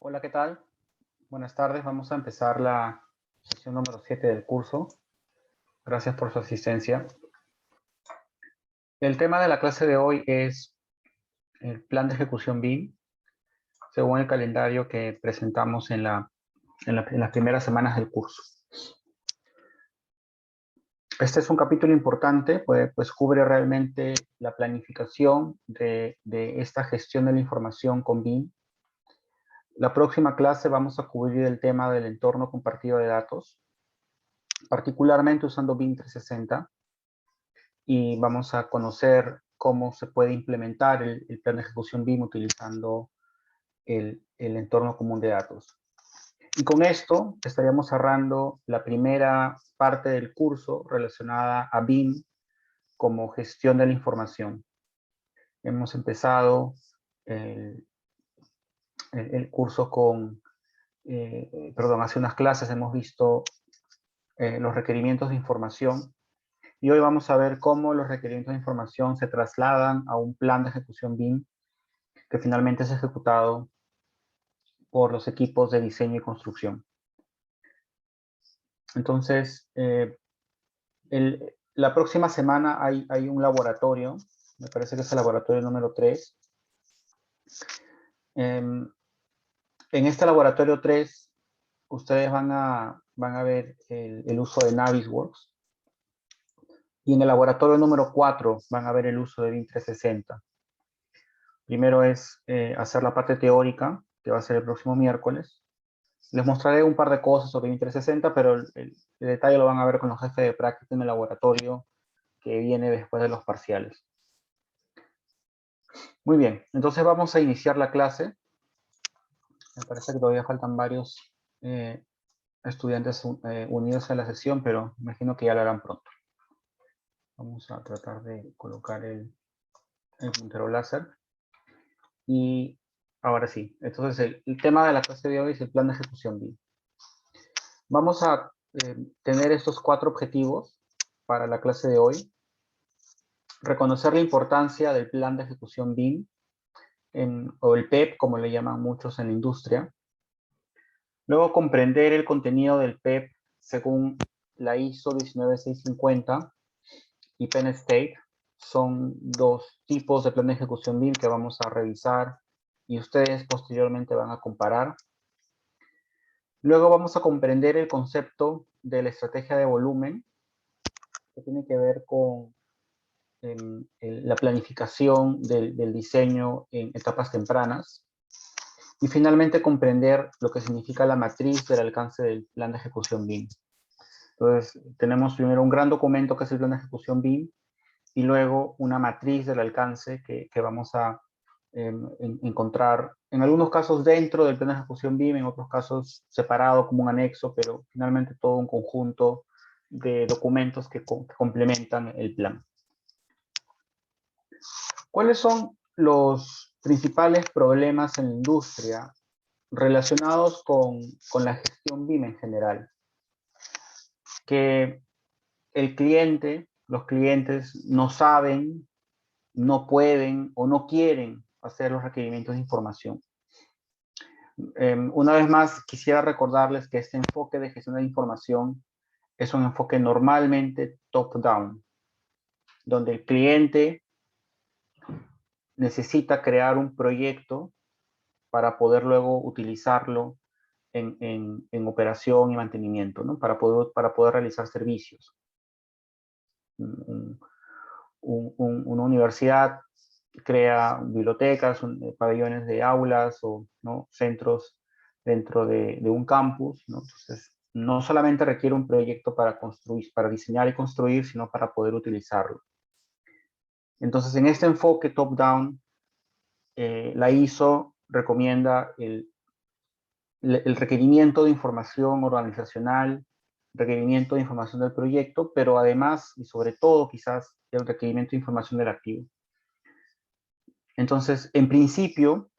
Hola, ¿qué tal? Buenas tardes. Vamos a empezar la sesión número 7 del curso. Gracias por su asistencia. El tema de la clase de hoy es el plan de ejecución BIM, según el calendario que presentamos en las primeras semanas del curso. Este es un capítulo importante, pues cubre realmente la planificación de esta gestión de la información con BIM. La próxima clase vamos a cubrir el tema del entorno compartido de datos, particularmente usando BIM 360. Y vamos a conocer cómo se puede implementar el plan de ejecución BIM utilizando el entorno común de datos. Y con esto estaríamos cerrando la primera parte del curso relacionada a BIM como gestión de la información. Hemos empezado el curso con, hace unas clases hemos visto los requerimientos de información. Y hoy vamos a ver cómo los requerimientos de información se trasladan a un plan de ejecución BIM que finalmente es ejecutado por los equipos de diseño y construcción. Entonces, la próxima semana hay un laboratorio, me parece que es el laboratorio número 3. En este laboratorio 3, ustedes van a ver el uso de Navisworks. Y en el laboratorio número 4 van a ver el uso de BIM 360. Primero es hacer la parte teórica, que va a ser el próximo miércoles. Les mostraré un par de cosas sobre BIM 360, pero el detalle lo van a ver con los jefes de práctica en el laboratorio que viene después de los parciales. Muy bien, entonces vamos a iniciar la clase. Me parece que todavía faltan varios estudiantes unidos a la sesión, pero imagino que ya lo harán pronto. Vamos a tratar de colocar el puntero láser. Y ahora sí, entonces el tema de la clase de hoy es el plan de ejecución BIM. Vamos a tener estos 4 objetivos para la clase de hoy. Reconocer la importancia del plan de ejecución BIM, o el PEP, como le llaman muchos en la industria. Luego, comprender el contenido del PEP según la ISO 19650 y Penn State. Son 2 tipos de plan de ejecución BIM que vamos a revisar y ustedes posteriormente van a comparar. Luego vamos a comprender el concepto de la estrategia de volumen, que tiene que ver con la planificación del diseño en etapas tempranas. Y finalmente comprender lo que significa la matriz del alcance del plan de ejecución BIM. Entonces, tenemos primero un gran documento que es el plan de ejecución BIM, y luego una matriz del alcance que vamos a encontrar, en algunos casos dentro del plan de ejecución BIM, en otros casos separado como un anexo, pero finalmente todo un conjunto de documentos que complementan el plan. ¿Cuáles son los principales problemas en la industria relacionados con la gestión BIM en general? Que el cliente, los clientes no saben, no pueden o no quieren hacer los requerimientos de información. Una vez más, quisiera recordarles que este enfoque de gestión de información es un enfoque normalmente top-down, donde el cliente necesita crear un proyecto para poder luego utilizarlo en operación y mantenimiento, ¿no? Para poder realizar servicios. Una universidad crea bibliotecas, pabellones de aulas o, ¿no?, centros dentro de un campus, ¿no? Entonces, no solamente requiere un proyecto para construir, para diseñar y construir, sino para poder utilizarlo. Entonces, en este enfoque top-down, la ISO recomienda el requerimiento de información organizacional, requerimiento de información del proyecto, pero además y sobre todo quizás el requerimiento de información del activo. Entonces, en principio,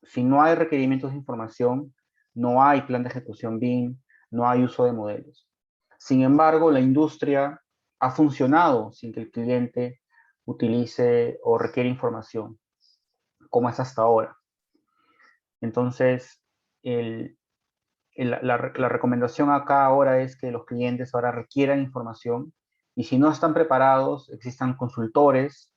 si no hay requerimientos de información, no hay plan de ejecución BIM, no hay uso de modelos. Sin embargo, la industria ha funcionado sin que el cliente utilice o requiere información, como es hasta ahora. Entonces, la recomendación acá ahora es que los clientes ahora requieran información y si no están preparados, existan consultores,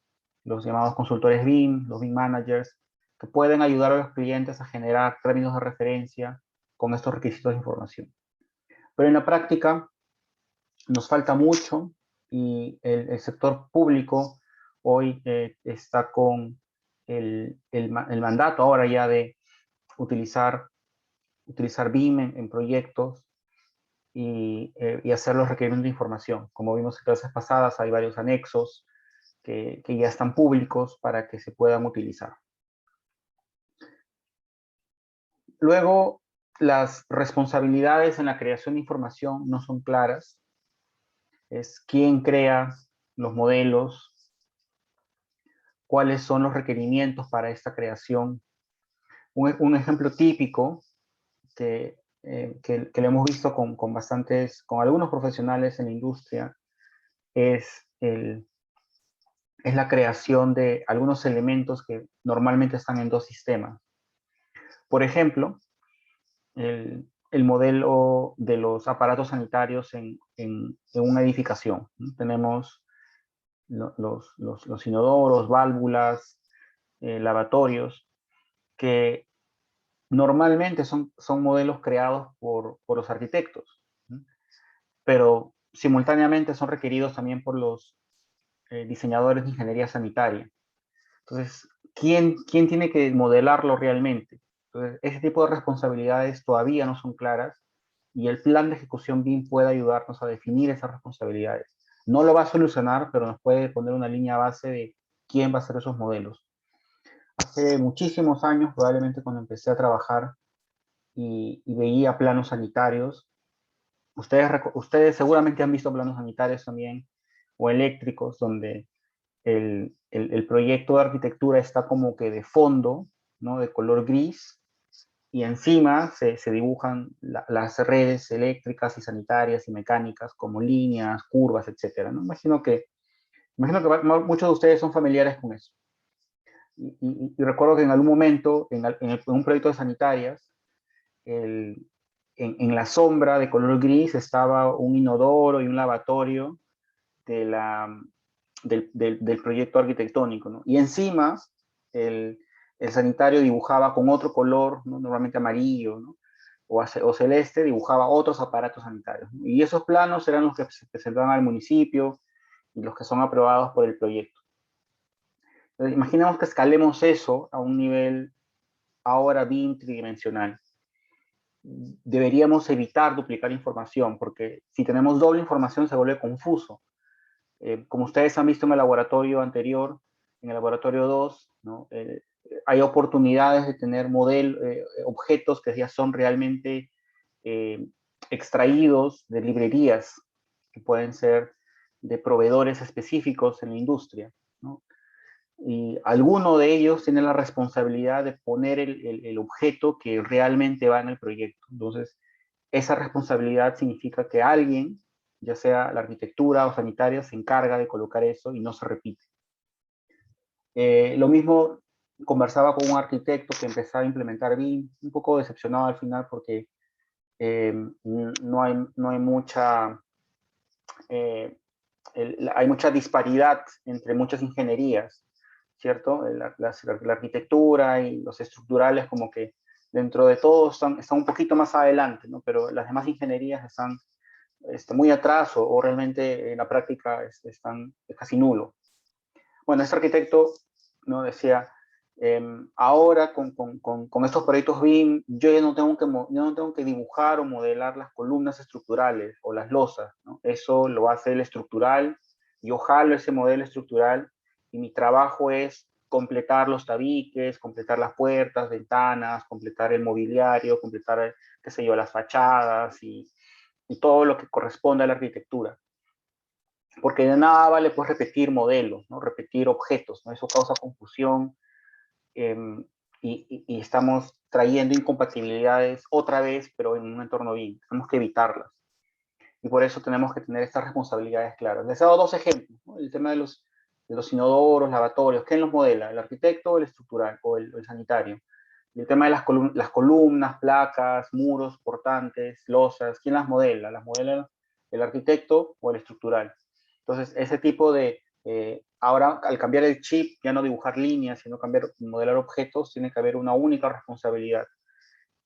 los llamados consultores BIM, los BIM managers, que pueden ayudar a los clientes a generar términos de referencia con estos requisitos de información. Pero en la práctica nos falta mucho y el sector público hoy está con el mandato ahora ya de utilizar BIM en proyectos y hacer los requerimientos de información. Como vimos en clases pasadas, hay varios anexos que ya están públicos para que se puedan utilizar. Luego, las responsabilidades en la creación de información no son claras. Es quién crea los modelos, cuáles son los requerimientos para esta creación. Un ejemplo típico que lo hemos visto con algunos profesionales en la industria es la creación de algunos elementos que normalmente están en dos sistemas. Por ejemplo, el modelo de los aparatos sanitarios en una edificación. Tenemos los inodoros, válvulas, lavatorios, que normalmente son modelos creados por los arquitectos, pero simultáneamente son requeridos también por los diseñadores de ingeniería sanitaria. Entonces, ¿quién tiene que modelarlo realmente? Entonces, ese tipo de responsabilidades todavía no son claras y el plan de ejecución BIM puede ayudarnos a definir esas responsabilidades. No lo va a solucionar, pero nos puede poner una línea base de quién va a hacer esos modelos. Hace muchísimos años, probablemente cuando empecé a trabajar y veía planos sanitarios, ustedes seguramente han visto planos sanitarios también, o eléctricos, donde el proyecto de arquitectura está como que de fondo, ¿no? De color gris, y encima se dibujan las redes eléctricas y sanitarias y mecánicas como líneas, curvas, etcétera, ¿no? Imagino que muchos de ustedes son familiares con eso. Y recuerdo que en algún momento, en un proyecto de sanitarias, en la sombra de color gris estaba un inodoro y un lavatorio de del proyecto arquitectónico, ¿no? Y encima el sanitario dibujaba con otro color, ¿no? Normalmente amarillo, ¿no? O celeste, dibujaba otros aparatos sanitarios, ¿no? Y esos planos eran los que se presentaban al municipio y los que son aprobados por el proyecto. Entonces, imaginemos que escalemos eso a un nivel ahora BIM tridimensional. Deberíamos evitar duplicar información, porque si tenemos doble información se vuelve confuso. Como ustedes han visto en el laboratorio anterior, en el laboratorio 2, ¿no? Hay oportunidades de tener objetos que ya son realmente extraídos de librerías, que pueden ser de proveedores específicos en la industria, ¿no? Y alguno de ellos tiene la responsabilidad de poner el objeto que realmente va en el proyecto. Entonces, esa responsabilidad significa que alguien, ya sea la arquitectura o sanitaria, se encarga de colocar eso y no se repite. Lo mismo conversaba con un arquitecto que empezaba a implementar BIM, un poco decepcionado al final porque no hay mucha, hay mucha disparidad entre muchas ingenierías, ¿cierto? La arquitectura y los estructurales como que dentro de todo están un poquito más adelante, ¿no? Pero las demás ingenierías están muy atrás o realmente en la práctica es casi nulo. Bueno, este arquitecto, ¿no? Decía, ahora con estos proyectos BIM, yo ya no tengo que dibujar o modelar las columnas estructurales o las losas, ¿no? Eso lo hace el estructural, yo jalo ese modelo estructural y mi trabajo es completar los tabiques, completar las puertas, ventanas, completar el mobiliario, completar, qué sé yo, las fachadas y todo lo que corresponde a la arquitectura. Porque de nada vale pues repetir modelos, ¿no? Repetir objetos, ¿no? Eso causa confusión y estamos trayendo incompatibilidades otra vez, pero en un entorno BIM. Tenemos que evitarlas. Y por eso tenemos que tener estas responsabilidades claras. Les he dado dos ejemplos, ¿no? El tema de los inodoros, lavatorios. ¿Quién los modela? ¿El arquitecto o el estructural o el sanitario? Y el tema de las columnas, placas, muros, portantes, losas, ¿quién las modela? ¿Las modela el arquitecto o el estructural? Entonces, ese tipo de, ahora al cambiar el chip, ya no dibujar líneas, sino cambiar, modelar objetos, tiene que haber una única responsabilidad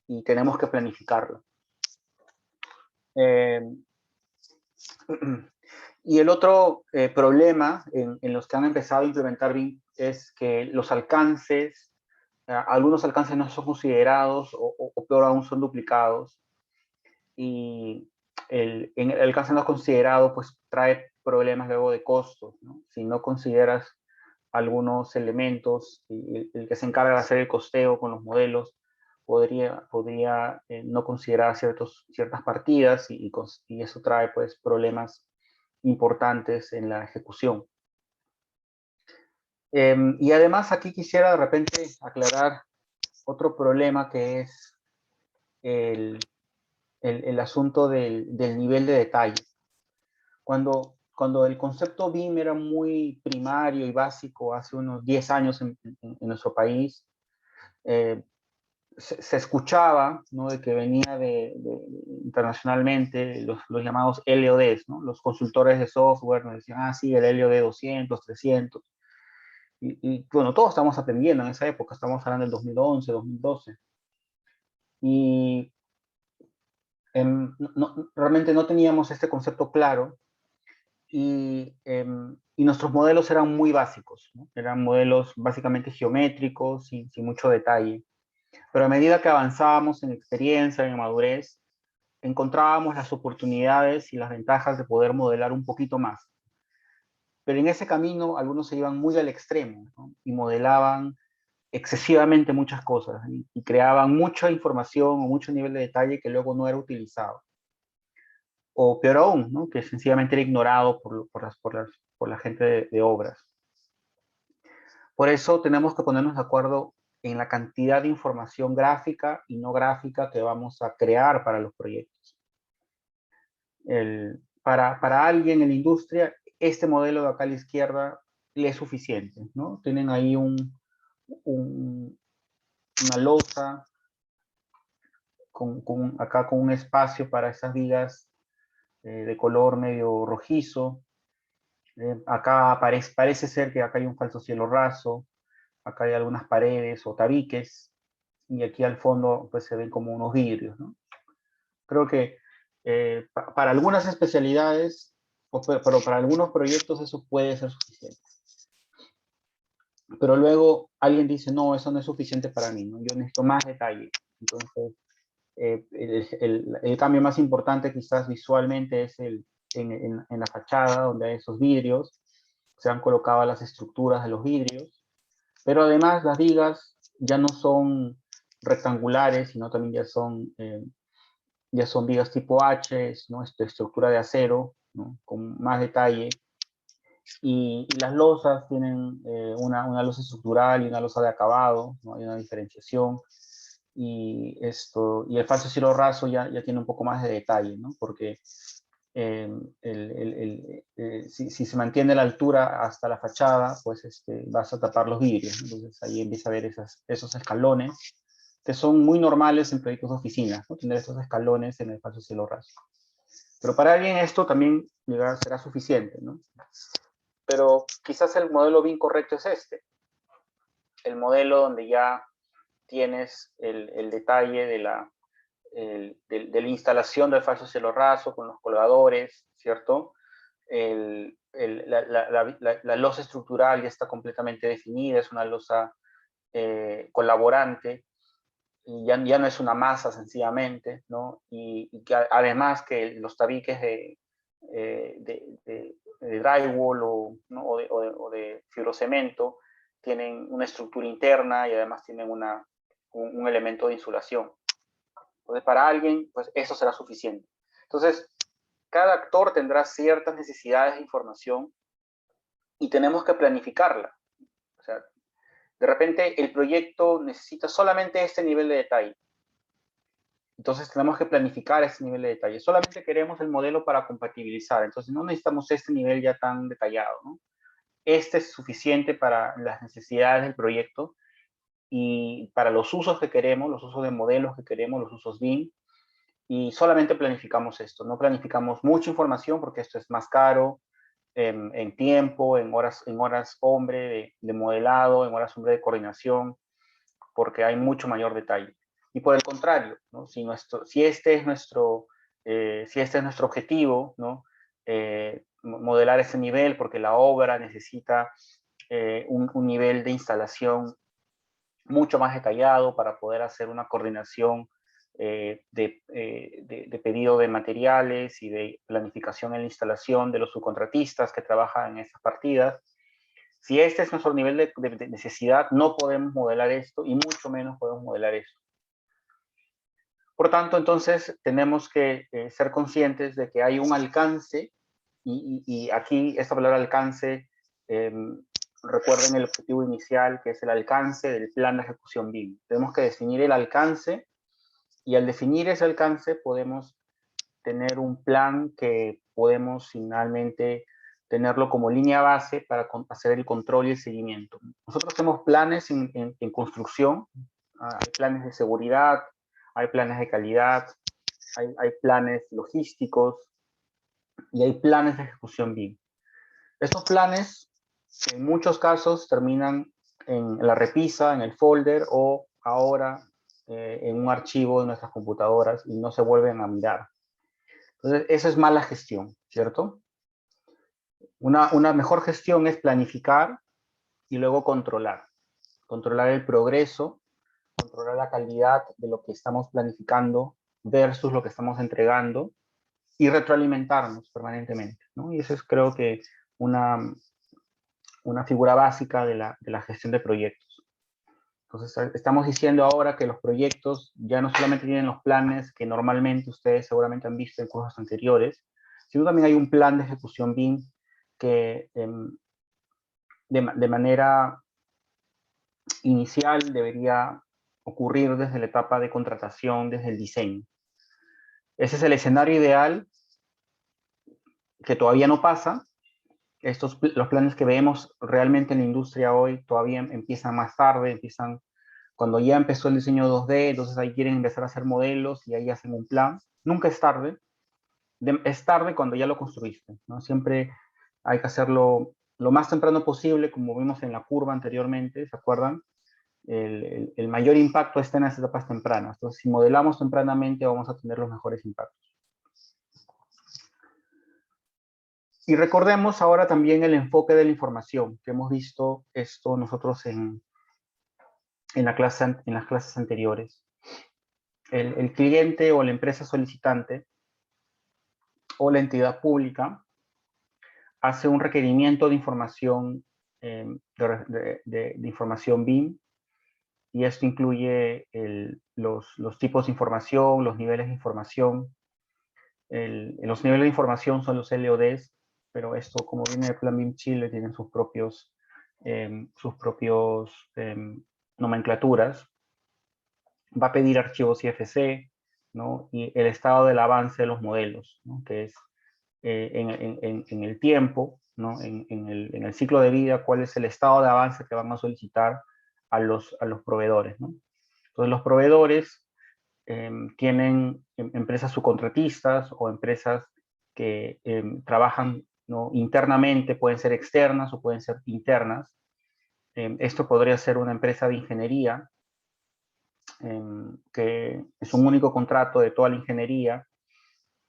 y tenemos que planificarla. Y el otro problema en los que han empezado a implementar BIM es que los alcances, algunos alcances no son considerados o peor aún son duplicados. Y en el alcance no considerado pues trae problemas luego de costos, ¿no? Si no consideras algunos elementos, el que se encarga de hacer el costeo con los modelos podría no considerar ciertas partidas y eso trae pues problemas importantes en la ejecución. Y además aquí quisiera de repente aclarar otro problema que es el asunto del nivel de detalle. Cuando el concepto BIM era muy primario y básico hace unos 10 años en nuestro país, se escuchaba, ¿no?, de que venía internacionalmente los llamados LODs, ¿no? Los consultores de software nos decían, ah, sí, el LOD 200, 300. Bueno, todos estamos aprendiendo en esa época, estamos hablando del 2011, 2012. Y realmente no teníamos este concepto claro y nuestros modelos eran muy básicos, ¿no? Eran modelos básicamente geométricos, sin mucho detalle. Pero a medida que avanzábamos en experiencia, en madurez, encontrábamos las oportunidades y las ventajas de poder modelar un poquito más. Pero en ese camino algunos se iban muy al extremo, ¿no? Y modelaban excesivamente muchas cosas y creaban mucha información o mucho nivel de detalle que luego no era utilizado. O peor aún, ¿no?, que sencillamente era ignorado por la gente de obras. Por eso tenemos que ponernos de acuerdo en la cantidad de información gráfica y no gráfica que vamos a crear para los proyectos. Para alguien en la industria, este modelo de acá a la izquierda le es suficiente, ¿no? Tienen ahí una losa acá con un espacio para esas vigas de color medio rojizo. Acá parece ser que acá hay un falso cielo raso, acá hay algunas paredes o tabiques, y aquí al fondo pues se ven como unos vidrios, ¿no? Creo que para algunas especialidades, pero para algunos proyectos eso puede ser suficiente. Pero luego alguien dice, no, eso no es suficiente para mí, ¿no? Yo necesito más detalle. Entonces, el cambio más importante quizás visualmente es en la fachada, donde hay esos vidrios, se han colocado las estructuras de los vidrios, pero además las vigas ya no son rectangulares, sino también ya son vigas tipo H, ¿no?, estructura de acero, ¿no?, con más detalle, y las losas tienen una losa estructural y una losa de acabado, ¿no? Hay una diferenciación, y el falso cielo raso ya tiene un poco más de detalle, ¿no?, porque si se mantiene la altura hasta la fachada, pues vas a tapar los vidrios, ¿no? Entonces ahí empieza a ver esos escalones, que son muy normales en proyectos de oficinas, ¿no?, tener esos escalones en el falso cielo raso. Pero para alguien esto también será suficiente, ¿no? Pero quizás el modelo BIM correcto es el modelo donde ya tienes el detalle de la instalación del falso cielo raso con los colgadores, ¿cierto? La losa estructural ya está completamente definida, es una losa colaborante, y ya no es una masa sencillamente, ¿no? Y que además que los tabiques de drywall ¿no?, o de fibrocemento tienen una estructura interna y además tienen un elemento de insulación. Entonces, para alguien, pues eso será suficiente. Entonces, cada actor tendrá ciertas necesidades de información y tenemos que planificarla. O sea, de repente el proyecto necesita solamente este nivel de detalle. Entonces tenemos que planificar ese nivel de detalle. Solamente queremos el modelo para compatibilizar. Entonces no necesitamos este nivel ya tan detallado, ¿no? Este es suficiente para las necesidades del proyecto y para los usos que queremos, los usos de modelos que queremos, los usos BIM, y solamente planificamos esto. No planificamos mucha información porque esto es más caro en tiempo, en horas hombre de modelado, en horas hombre de coordinación, porque hay mucho mayor detalle. Y por el contrario, ¿no? Si este es nuestro objetivo, ¿no? Modelar ese nivel, porque la obra necesita un nivel de instalación mucho más detallado para poder hacer una coordinación de pedido de materiales y de planificación en la instalación de los subcontratistas que trabajan en esas partidas. Si este es nuestro nivel de necesidad, no podemos modelar esto y mucho menos podemos modelar esto. Por tanto, entonces, tenemos que ser conscientes de que hay un alcance y aquí esta palabra alcance, recuerden el objetivo inicial, que es el alcance del plan de ejecución BIM. Tenemos que definir el alcance y al definir ese alcance podemos tener un plan que podemos finalmente tenerlo como línea base para hacer el control y el seguimiento. Nosotros tenemos planes en construcción, hay planes de seguridad, hay planes de calidad, hay planes logísticos y hay planes de ejecución BIM. Estos planes, en muchos casos, terminan en la repisa, en el folder o ahora en un archivo de nuestras computadoras y no se vuelven a mirar. Entonces, eso es mala gestión, ¿cierto? Una mejor gestión es planificar y luego controlar. Controlar el progreso, controlar la calidad de lo que estamos planificando versus lo que estamos entregando y retroalimentarnos permanentemente, ¿no? Y eso es, creo que, una figura básica de la gestión de proyectos. Entonces, estamos diciendo ahora que los proyectos ya no solamente tienen los planes que normalmente ustedes seguramente han visto en cursos anteriores, sino también hay un plan de ejecución BIM que de manera inicial debería ocurrir desde la etapa de contratación, desde el diseño. Ese es el escenario ideal que todavía no pasa. Los planes que vemos realmente en la industria hoy todavía empiezan más tarde, empiezan cuando ya empezó el diseño 2D, entonces ahí quieren empezar a hacer modelos y ahí hacen un plan. Nunca es tarde. Es tarde cuando ya lo construiste, ¿no? Siempre hay que hacerlo lo más temprano posible, como vimos en la curva anteriormente, ¿se acuerdan? El mayor impacto está en las etapas tempranas. Entonces, si modelamos tempranamente, vamos a tener los mejores impactos. Y recordemos ahora también el enfoque de la información, que hemos visto esto nosotros en las clases anteriores. El cliente o la empresa solicitante o la entidad pública hace un requerimiento de información, de información BIM, y esto incluye los tipos de información, los niveles de información. Los niveles de información son los LODs, pero esto, como viene del Plan BIM Chile, tienen sus propios nomenclaturas. Va a pedir archivos IFC, ¿no? Y el estado del avance de los modelos, ¿no? Que es en el tiempo, ¿no? En el ciclo de vida, cuál es el estado de avance que van a solicitar a los proveedores, ¿no? Entonces, los proveedores tienen empresas subcontratistas o empresas que trabajan, ¿no? Internamente, pueden ser externas o pueden ser internas. Esto podría ser una empresa de ingeniería, que es un único contrato de toda la ingeniería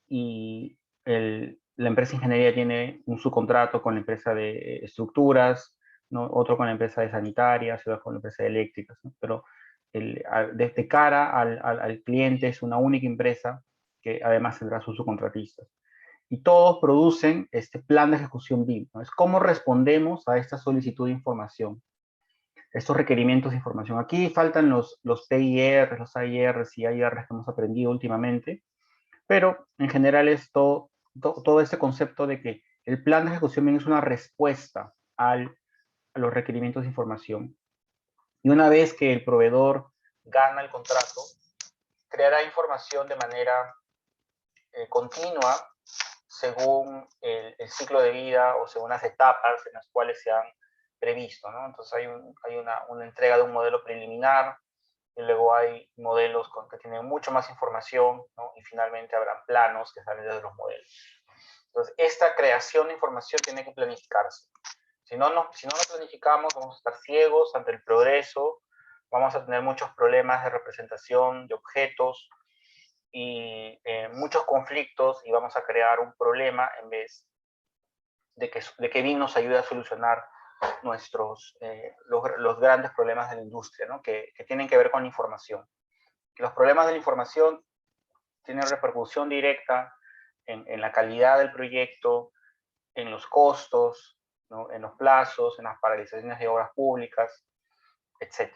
y la empresa de ingeniería tiene un subcontrato con la empresa de estructuras, ¿no? Otro con la empresa de sanitarias, otro con la empresa de eléctricas, ¿no? Pero desde cara al cliente es una única empresa que además tendrá sus subcontratistas. Y todos producen este plan de ejecución BIM, ¿no? Es cómo respondemos a esta solicitud de información, estos requerimientos de información. Aquí faltan los PIR, los AIRs y AIRs que hemos aprendido últimamente, pero en general es todo este concepto de que el plan de ejecución BIM es una respuesta a los requerimientos de información. Y una vez que el proveedor gana el contrato, creará información de manera continua según el ciclo de vida o según las etapas en las cuales se han previsto, ¿no? Entonces hay una entrega de un modelo preliminar, y luego hay modelos que tienen mucho más información, ¿no? Y finalmente habrán planos que salen de los modelos. Entonces, esta creación de información tiene que planificarse. Si no lo planificamos, vamos a estar ciegos ante el progreso, vamos a tener muchos problemas de representación de objetos y muchos conflictos, y vamos a crear un problema en vez de que BIM nos ayude a solucionar los grandes problemas de la industria, ¿no? que tienen que ver con la información. Los problemas de la información tienen repercusión directa en la calidad del proyecto, en los costos, ¿no? En los plazos, en las paralizaciones de obras públicas, etc.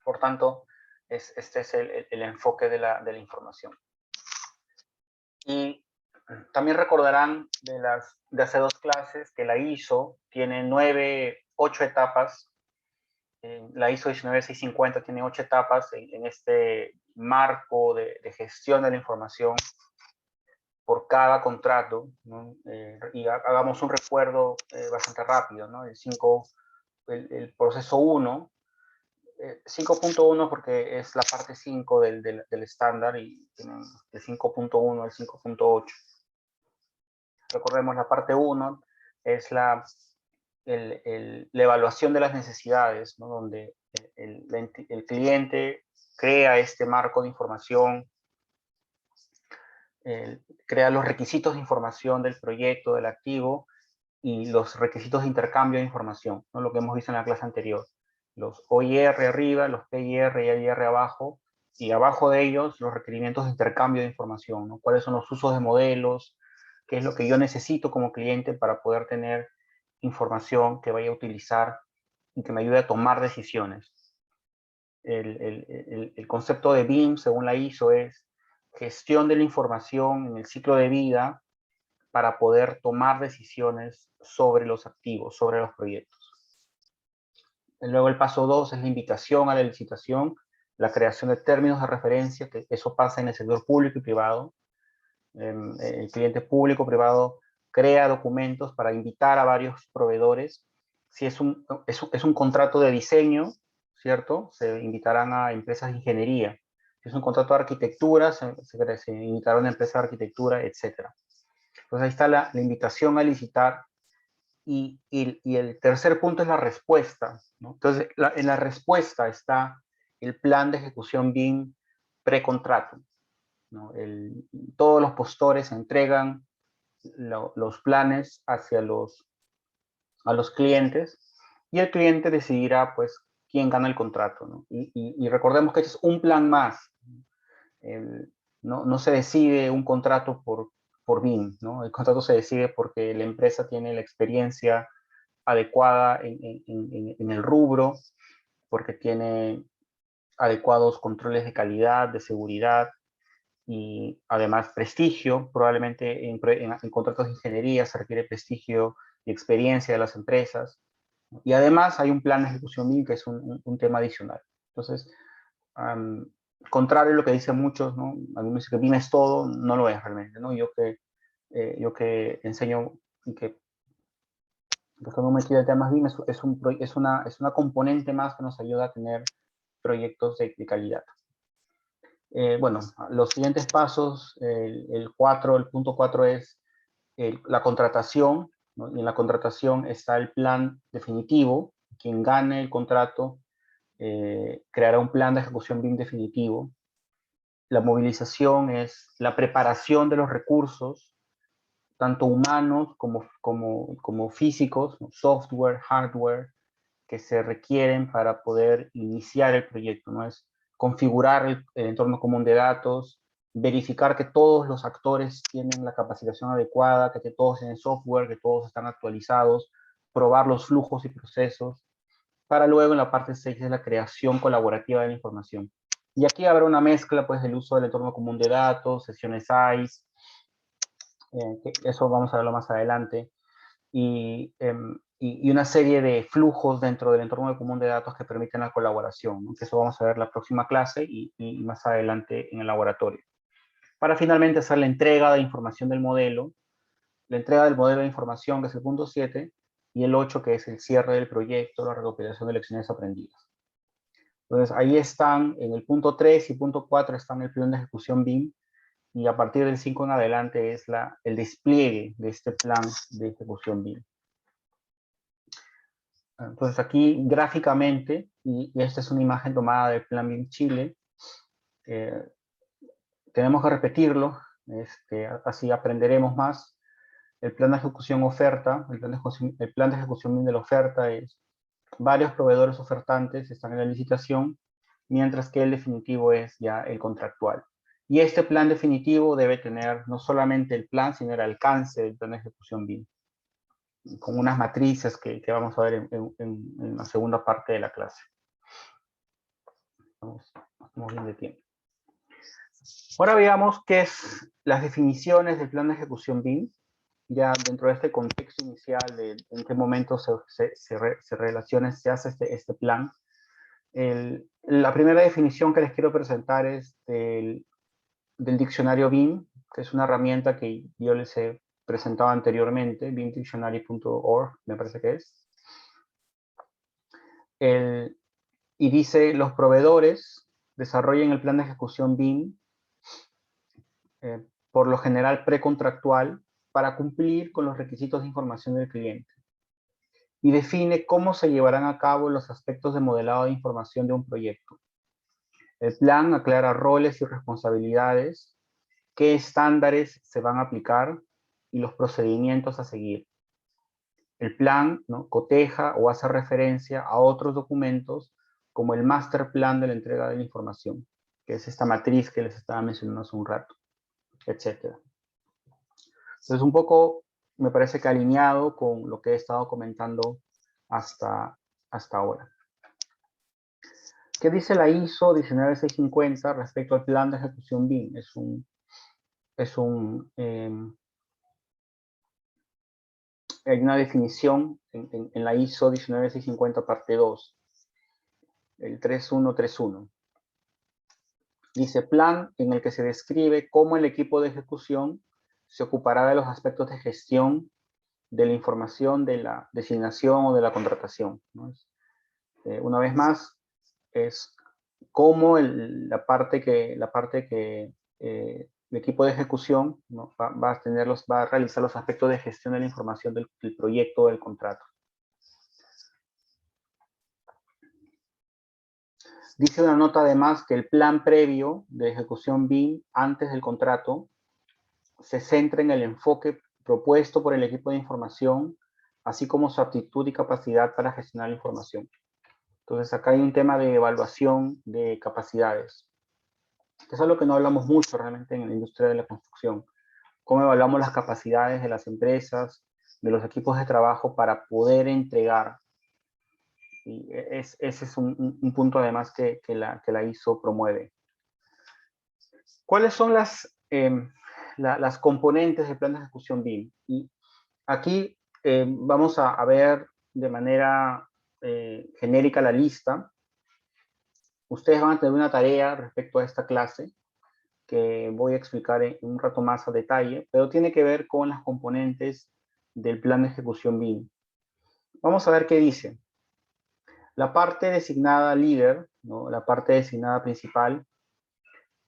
Por tanto, este es el enfoque de la información. Y también recordarán de hace 2 clases que la ISO tiene 8 etapas. La ISO 19650 tiene 8 etapas en este marco de gestión de la información por cada contrato, ¿no? Y hagamos un recuerdo bastante rápido, ¿no? El proceso 1, 5.1 porque es la parte 5 del estándar, y tienen de 5.1 al 5.8. Recordemos, la parte 1 es la evaluación de las necesidades, ¿no? Donde el cliente crea este marco de información, crea los requisitos de información del proyecto, del activo, y los requisitos de intercambio de información, ¿no? Lo que hemos visto en la clase anterior. Los OIR arriba, los PIR y AIR abajo, y abajo de ellos los requerimientos de intercambio de información, ¿no? ¿Cuáles son los usos de modelos? ¿Qué es lo que yo necesito como cliente para poder tener información que vaya a utilizar y que me ayude a tomar decisiones? El concepto de BIM, según la ISO, es gestión de la información en el ciclo de vida para poder tomar decisiones sobre los activos, sobre los proyectos. Luego el paso 2 es la invitación a la licitación, la creación de términos de referencia, que eso pasa en el sector público y privado. El cliente público o privado crea documentos para invitar a varios proveedores. Si es un contrato de diseño, ¿cierto? Se invitarán a empresas de ingeniería. Si es un contrato de arquitectura, se invitarán a empresas de arquitectura, etc. Entonces ahí está la invitación a licitar. Y el tercer punto es la respuesta, ¿no? Entonces, en la respuesta está el plan de ejecución BIM precontrato, ¿no? Todos los postores entregan los planes a los clientes, y el cliente decidirá, pues, quién gana el contrato, ¿no? Y recordemos que este es un plan más. No se decide un contrato por BIM, ¿no? El contrato se decide porque la empresa tiene la experiencia adecuada en el rubro, porque tiene adecuados controles de calidad, de seguridad, y además prestigio. Probablemente en contratos de ingeniería se requiere prestigio y experiencia de las empresas. Y además hay un plan de ejecución BIM, que es un tema adicional. Entonces, contrario a lo que dicen muchos, ¿no? Algunos dicen que BIM es todo, no lo es realmente, ¿no? Yo que enseño y que estamos metidos en temas BIM, es una componente más que nos ayuda a tener proyectos de calidad. Bueno, los siguientes pasos, el punto 4 es la contratación, ¿no? Y en la contratación está el plan definitivo. Quien gane el contrato creará un plan de ejecución BIM definitivo. La movilización es la preparación de los recursos, tanto humanos como físicos, ¿no? Software, hardware, que se requieren para poder iniciar el proyecto, ¿no? Es configurar el entorno común de datos, verificar que todos los actores tienen la capacitación adecuada, que todos tienen software, que todos están actualizados, probar los flujos y procesos, para luego en la parte 6 de la creación colaborativa de la información. Y aquí habrá una mezcla, pues, del uso del entorno común de datos, sesiones ICE, eso vamos a verlo más adelante, y una serie de flujos dentro del entorno común de datos que permiten la colaboración, ¿no? Que eso vamos a ver la próxima clase y más adelante en el laboratorio. Para finalmente hacer la entrega de información del modelo, la entrega del modelo de información, que es el punto 7, y el 8, que es el cierre del proyecto, la recopilación de lecciones aprendidas. Entonces, ahí están, en el punto 3 y punto 4 están el plan de ejecución BIM, y a partir del 5 en adelante es el despliegue de este plan de ejecución BIM. Entonces, aquí gráficamente, y esta es una imagen tomada del plan BIM Chile, tenemos que repetirlo, así aprenderemos más. El plan de ejecución oferta, el plan de ejecución BIM de la oferta es varios proveedores ofertantes están en la licitación, mientras que el definitivo es ya el contractual. Y este plan definitivo debe tener no solamente el plan, sino el alcance del plan de ejecución BIM, con unas matrices que vamos a ver en la segunda parte de la clase. Estamos bien de tiempo. Ahora veamos qué es las definiciones del plan de ejecución BIM, ya dentro de este contexto inicial de en qué momento se relaciona, se hace este plan. La primera definición que les quiero presentar es del diccionario BIM, que es una herramienta que yo les he presentado anteriormente, bimdictionary.org, me parece que es. Y dice, los proveedores desarrollan el plan de ejecución BIM, por lo general precontractual, para cumplir con los requisitos de información del cliente. Y define cómo se llevarán a cabo los aspectos de modelado de información de un proyecto. El plan aclara roles y responsabilidades, qué estándares se van a aplicar y los procedimientos a seguir. El plan, ¿no?, coteja o hace referencia a otros documentos como el Master Plan de la entrega de la información, que es esta matriz que les estaba mencionando hace un rato, etc. Entonces, un poco me parece que alineado con lo que he estado comentando hasta ahora. ¿Qué dice la ISO 19650 respecto al plan de ejecución BIM? Hay una definición en la ISO 19650 parte 2, el 3131. Dice, plan en el que se describe cómo el equipo de ejecución se ocupará de los aspectos de gestión de la información de la designación o de la contratación, ¿no? Una vez más, es cómo el equipo de ejecución, ¿no?, va a realizar los aspectos de gestión de la información del proyecto o del contrato. Dice una nota además que el plan previo de ejecución BIM antes del contrato se centra en el enfoque propuesto por el equipo de información, así como su aptitud y capacidad para gestionar la información. Entonces acá hay un tema de evaluación de capacidades. Eso es algo que no hablamos mucho realmente en la industria de la construcción. Cómo evaluamos las capacidades de las empresas, de los equipos de trabajo para poder entregar. Y ese es un punto además que la ISO promueve. ¿Cuáles son las componentes del plan de ejecución BIM? Y aquí vamos a ver de manera genérica la lista. Ustedes van a tener una tarea respecto a esta clase que voy a explicar en un rato más a detalle, pero tiene que ver con las componentes del plan de ejecución BIM. Vamos a ver qué dice. La parte designada líder, ¿no?, la parte designada principal,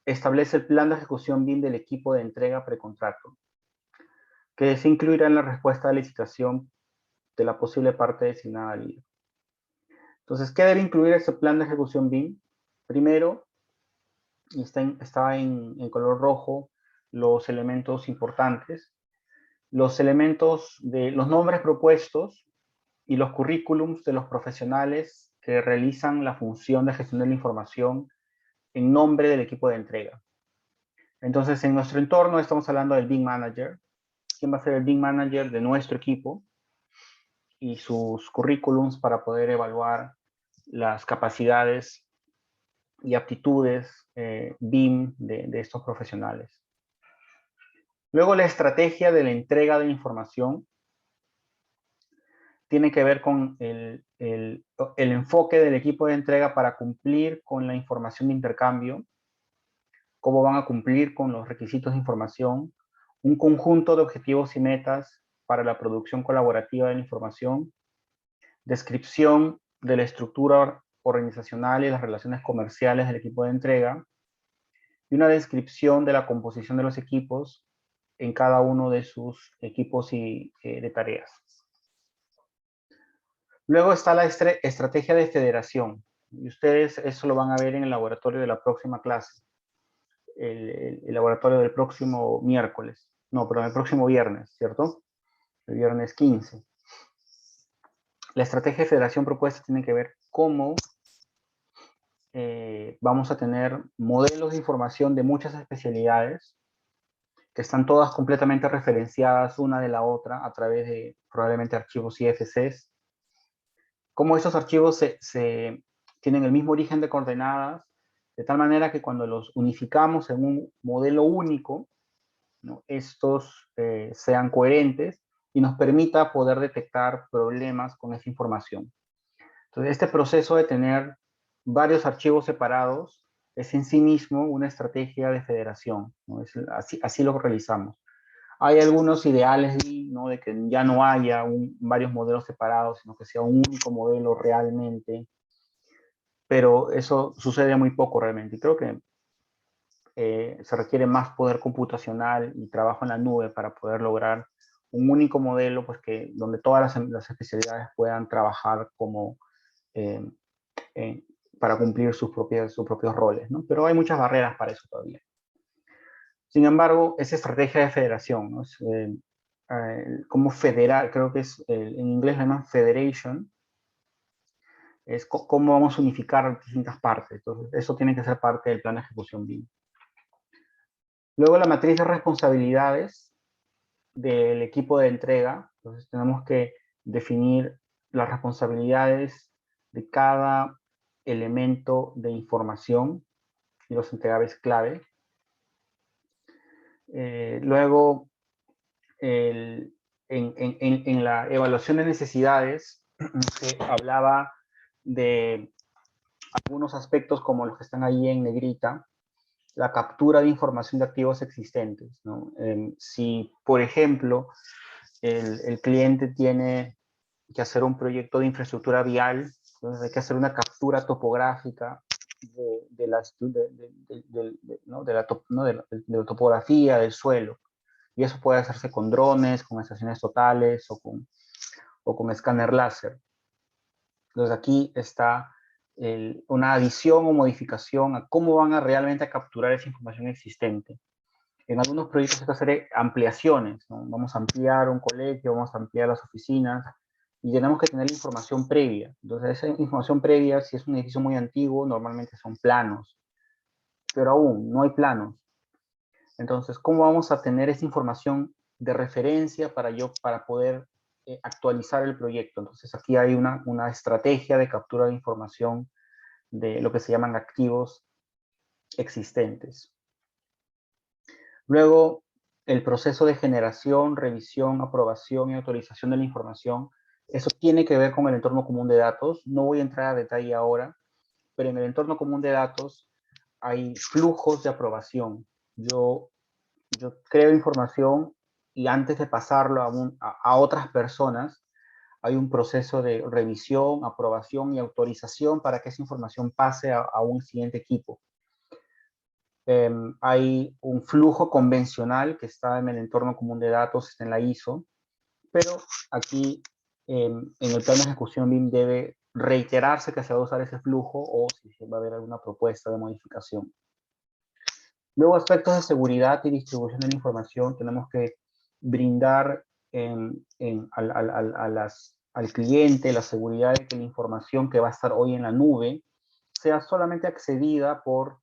establece el plan de ejecución BIM del equipo de entrega precontrato, que se incluirá en la respuesta de licitación de la posible parte designada líder. Entonces, ¿qué debe incluir ese plan de ejecución BIM? Primero, y está en color rojo, los elementos importantes, los elementos de los nombres propuestos y los currículums de los profesionales que realizan la función de gestión de la información en nombre del equipo de entrega. Entonces, en nuestro entorno estamos hablando del BIM Manager. ¿Quién va a ser el BIM Manager de nuestro equipo? Y sus currículums para poder evaluar las capacidades y aptitudes BIM de estos profesionales. Luego, la estrategia de la entrega de información tiene que ver con el enfoque del equipo de entrega para cumplir con la información de intercambio, cómo van a cumplir con los requisitos de información, un conjunto de objetivos y metas para la producción colaborativa de la información descripción de la estructura organizacional y las relaciones comerciales del equipo de entrega, y una descripción de la composición de los equipos en cada uno de sus equipos y de tareas. Luego está la estrategia de federación, y ustedes eso lo van a ver en el laboratorio de la próxima clase, el laboratorio del próximo miércoles, no, perdón, el próximo viernes, ¿cierto? El viernes 15. La estrategia de federación propuesta tiene que ver cómo vamos a tener modelos de información de muchas especialidades que están todas completamente referenciadas una de la otra a través de probablemente archivos IFCs. Cómo estos archivos tienen el mismo origen de coordenadas, de tal manera que cuando los unificamos en un modelo único, ¿no?, estos sean coherentes y nos permita poder detectar problemas con esa información. Entonces, este proceso de tener varios archivos separados es en sí mismo una estrategia de federación, ¿no? Así lo realizamos. Hay algunos ideales, ¿no?, de que ya no haya varios modelos separados, sino que sea un único modelo realmente, pero eso sucede muy poco realmente. Y creo que se requiere más poder computacional y trabajo en la nube para poder lograr un único modelo, pues donde todas las especialidades puedan trabajar como eh, para cumplir sus propios roles, ¿no? Pero hay muchas barreras para eso todavía. Sin embargo, esa estrategia de federación, ¿no? Como federar, creo que en inglés le llaman federation, es cómo vamos a unificar distintas partes. Entonces, eso tiene que ser parte del plan de ejecución BIM. Luego, la matriz de responsabilidades del equipo de entrega. Entonces, tenemos que definir las responsabilidades de cada elemento de información y los entregables clave. Luego, en la evaluación de necesidades, se hablaba de algunos aspectos como los que están ahí en negrita, la captura de información de activos existentes, ¿no? Si, por ejemplo, el cliente tiene que hacer un proyecto de infraestructura vial, entonces hay que hacer una captura topográfica de la topografía del suelo. Y eso puede hacerse con drones, con estaciones totales o con escáner láser. Entonces aquí está una adición o modificación a cómo van a realmente capturar esa información existente. En algunos proyectos hay que hacer ampliaciones, ¿no? Vamos a ampliar un colegio, vamos a ampliar las oficinas y tenemos que tener información previa. Entonces esa información previa, si es un edificio muy antiguo, normalmente son planos, pero aún no hay planos. Entonces, ¿cómo vamos a tener esa información de referencia para poder actualizar el proyecto? Entonces, aquí hay una estrategia de captura de información de lo que se llaman activos existentes. Luego, el proceso de generación, revisión, aprobación y autorización de la información. Eso tiene que ver con el entorno común de datos. No voy a entrar a detalle ahora, pero en el entorno común de datos hay flujos de aprobación. Yo creo información y antes de pasarlo a otras personas, hay un proceso de revisión, aprobación y autorización para que esa información pase a un siguiente equipo. Hay un flujo convencional que está en el entorno común de datos, está en la ISO, pero aquí en el plan de ejecución BIM debe reiterarse que se va a usar ese flujo o si va a haber alguna propuesta de modificación. Luego, aspectos de seguridad y distribución de la información, tenemos que brindar al cliente la seguridad de que la información que va a estar hoy en la nube sea solamente accedida por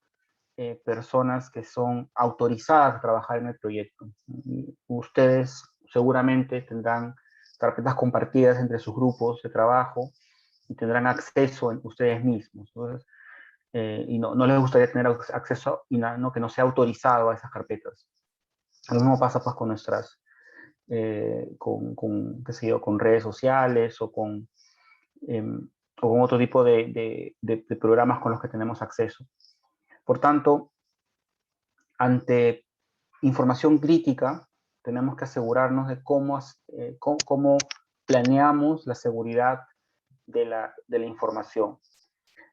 personas que son autorizadas a trabajar en el proyecto. Ustedes seguramente tendrán carpetas compartidas entre sus grupos de trabajo y tendrán acceso en ustedes mismos. Entonces, y no les gustaría tener acceso y no, que no sea autorizado a esas carpetas. Lo mismo pasa pues con nuestras, qué sé yo, con redes sociales o con otro tipo de programas con los que tenemos acceso. Por tanto, ante información crítica, tenemos que asegurarnos de cómo planeamos la seguridad de la información.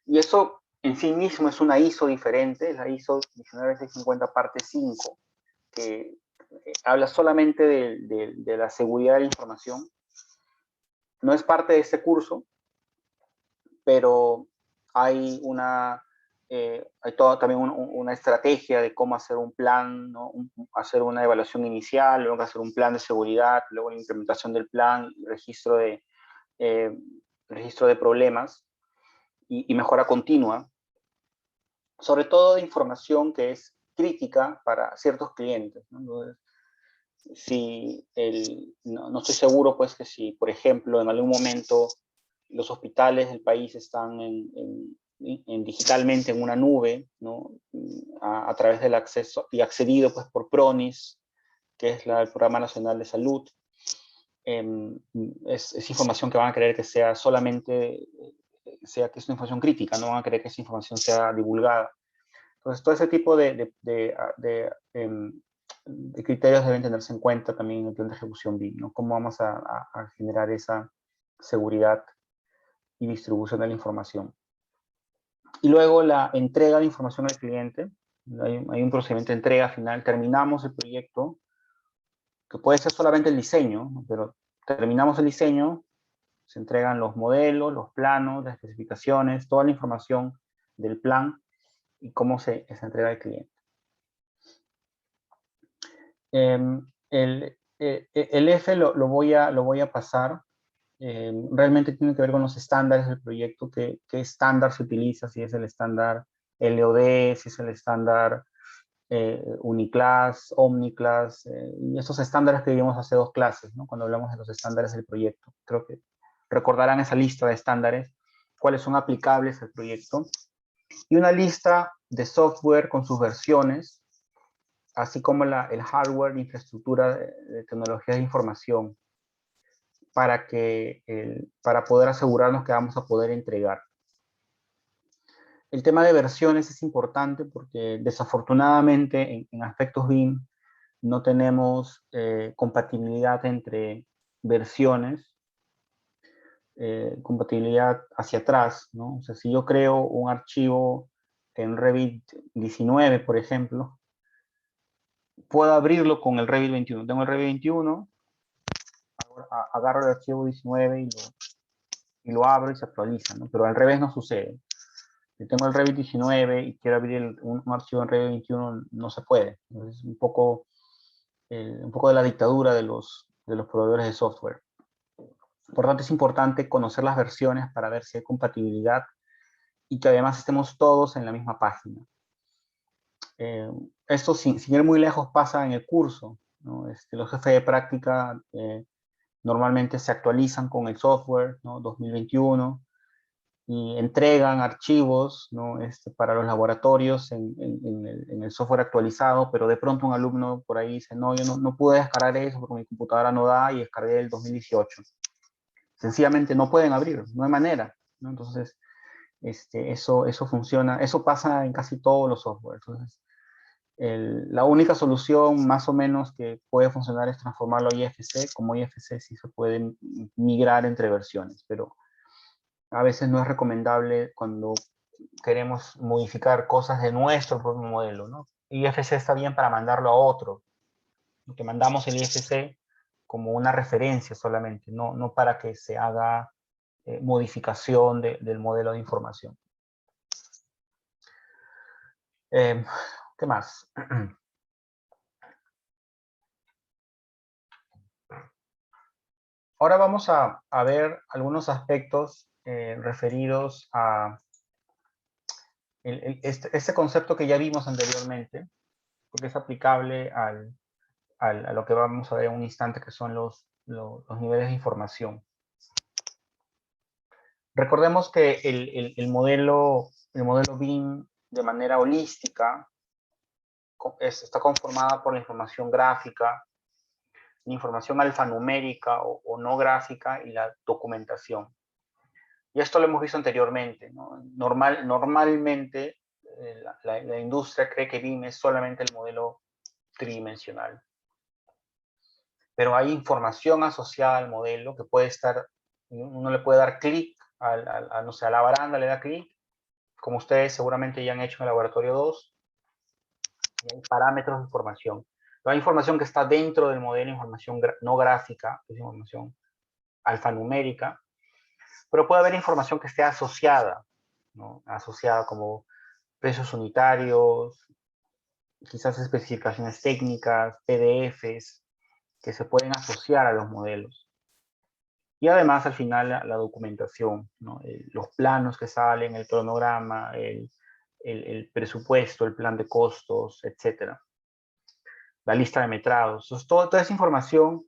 Y eso en sí mismo es una ISO diferente, es la ISO 19650 parte 5, que habla solamente de la seguridad de la información. No es parte de este curso, pero hay hay también una estrategia de cómo hacer un plan, ¿no? Hacer una evaluación inicial, luego hacer un plan de seguridad, luego la implementación del plan, registro de problemas y mejora continua, sobre todo de información que es crítica para ciertos clientes, ¿no? Entonces, no estoy seguro, pues, que si, por ejemplo, en algún momento los hospitales del país están digitalmente en una nube, ¿no? A través del acceso y accedido, pues, por PRONIS, que es el Programa Nacional de Salud. Es información que van a querer que sea solamente, que es una información crítica, no van a querer que esa información sea divulgada. Entonces, todo ese tipo de criterios deben tenerse en cuenta también en el plan de ejecución BIM, ¿no? Cómo vamos a generar esa seguridad y distribución de la información. Y luego la entrega de información al cliente. Hay un procedimiento de entrega final. Terminamos el proyecto, que puede ser solamente el diseño, ¿no? Pero terminamos el diseño, se entregan los modelos, los planos, las especificaciones, toda la información del plan y cómo se entrega al cliente. El F lo voy a pasar. Realmente tiene que ver con los estándares del proyecto, qué estándar se utiliza, si es el estándar LOD, si es el estándar Uniclass, Omniclass, y esos estándares que vimos hace 2 clases, ¿no? Cuando hablamos de los estándares del proyecto. Creo que recordarán esa lista de estándares, cuáles son aplicables al proyecto, y una lista de software con sus versiones, así como el hardware, infraestructura de tecnologías de información, para poder asegurarnos que vamos a poder entregar. El tema de versiones es importante porque desafortunadamente en aspectos BIM no tenemos compatibilidad entre versiones, compatibilidad hacia atrás, ¿no? O sea, si yo creo un archivo en Revit 19, por ejemplo, puedo abrirlo con el Revit 21. Tengo el Revit 21, agarro el archivo 19 y lo abro y se actualiza, ¿no? Pero al revés no sucede. Si tengo el Revit 19 y quiero abrir un archivo en Revit 21, no se puede. Es un poco de la dictadura de los proveedores de software. Por lo tanto, es importante conocer las versiones para ver si hay compatibilidad y que además estemos todos en la misma página. Esto, sin ir muy lejos, pasa en el curso, ¿no? Los jefes de práctica normalmente se actualizan con el software, ¿no? 2021, y entregan archivos, ¿no? Para los laboratorios en el software actualizado, pero de pronto un alumno por ahí dice, no, yo no pude descargar eso porque mi computadora no da y descargué el 2018. Sencillamente no pueden abrir, no hay manera, ¿no? Entonces, eso funciona, eso pasa en casi todos los softwares. Entonces, la única solución más o menos que puede funcionar es transformarlo a IFC. Como IFC sí se puede migrar entre versiones, pero a veces no es recomendable cuando queremos modificar cosas de nuestro propio modelo, ¿no? IFC está bien para mandarlo a otro, que mandamos el IFC como una referencia solamente, no para que se haga modificación del modelo de información. ¿Qué más? Ahora vamos a ver algunos aspectos referidos a este concepto que ya vimos anteriormente, porque es aplicable a lo que vamos a ver en un instante, que son los niveles de información. Recordemos que el modelo BIM de manera holística está conformada por la información gráfica, la información alfanumérica o no gráfica y la documentación. Y esto lo hemos visto anteriormente, ¿no? Normalmente la industria cree que BIM es solamente el modelo tridimensional. Pero hay información asociada al modelo que puede estar, uno le puede dar clic no sé, a la baranda, le da clic, como ustedes seguramente ya han hecho en el laboratorio 2, y hay parámetros de información. Hay información que está dentro del modelo, información no gráfica, es información alfanumérica, pero puede haber información que esté asociada, ¿no? Asociada como precios unitarios, quizás especificaciones técnicas, PDFs, que se pueden asociar a los modelos. Y además, al final, la documentación, ¿no? Los planos que salen, el cronograma, el presupuesto, el plan de costos, etcétera. La lista de metrados. Entonces, toda esa información,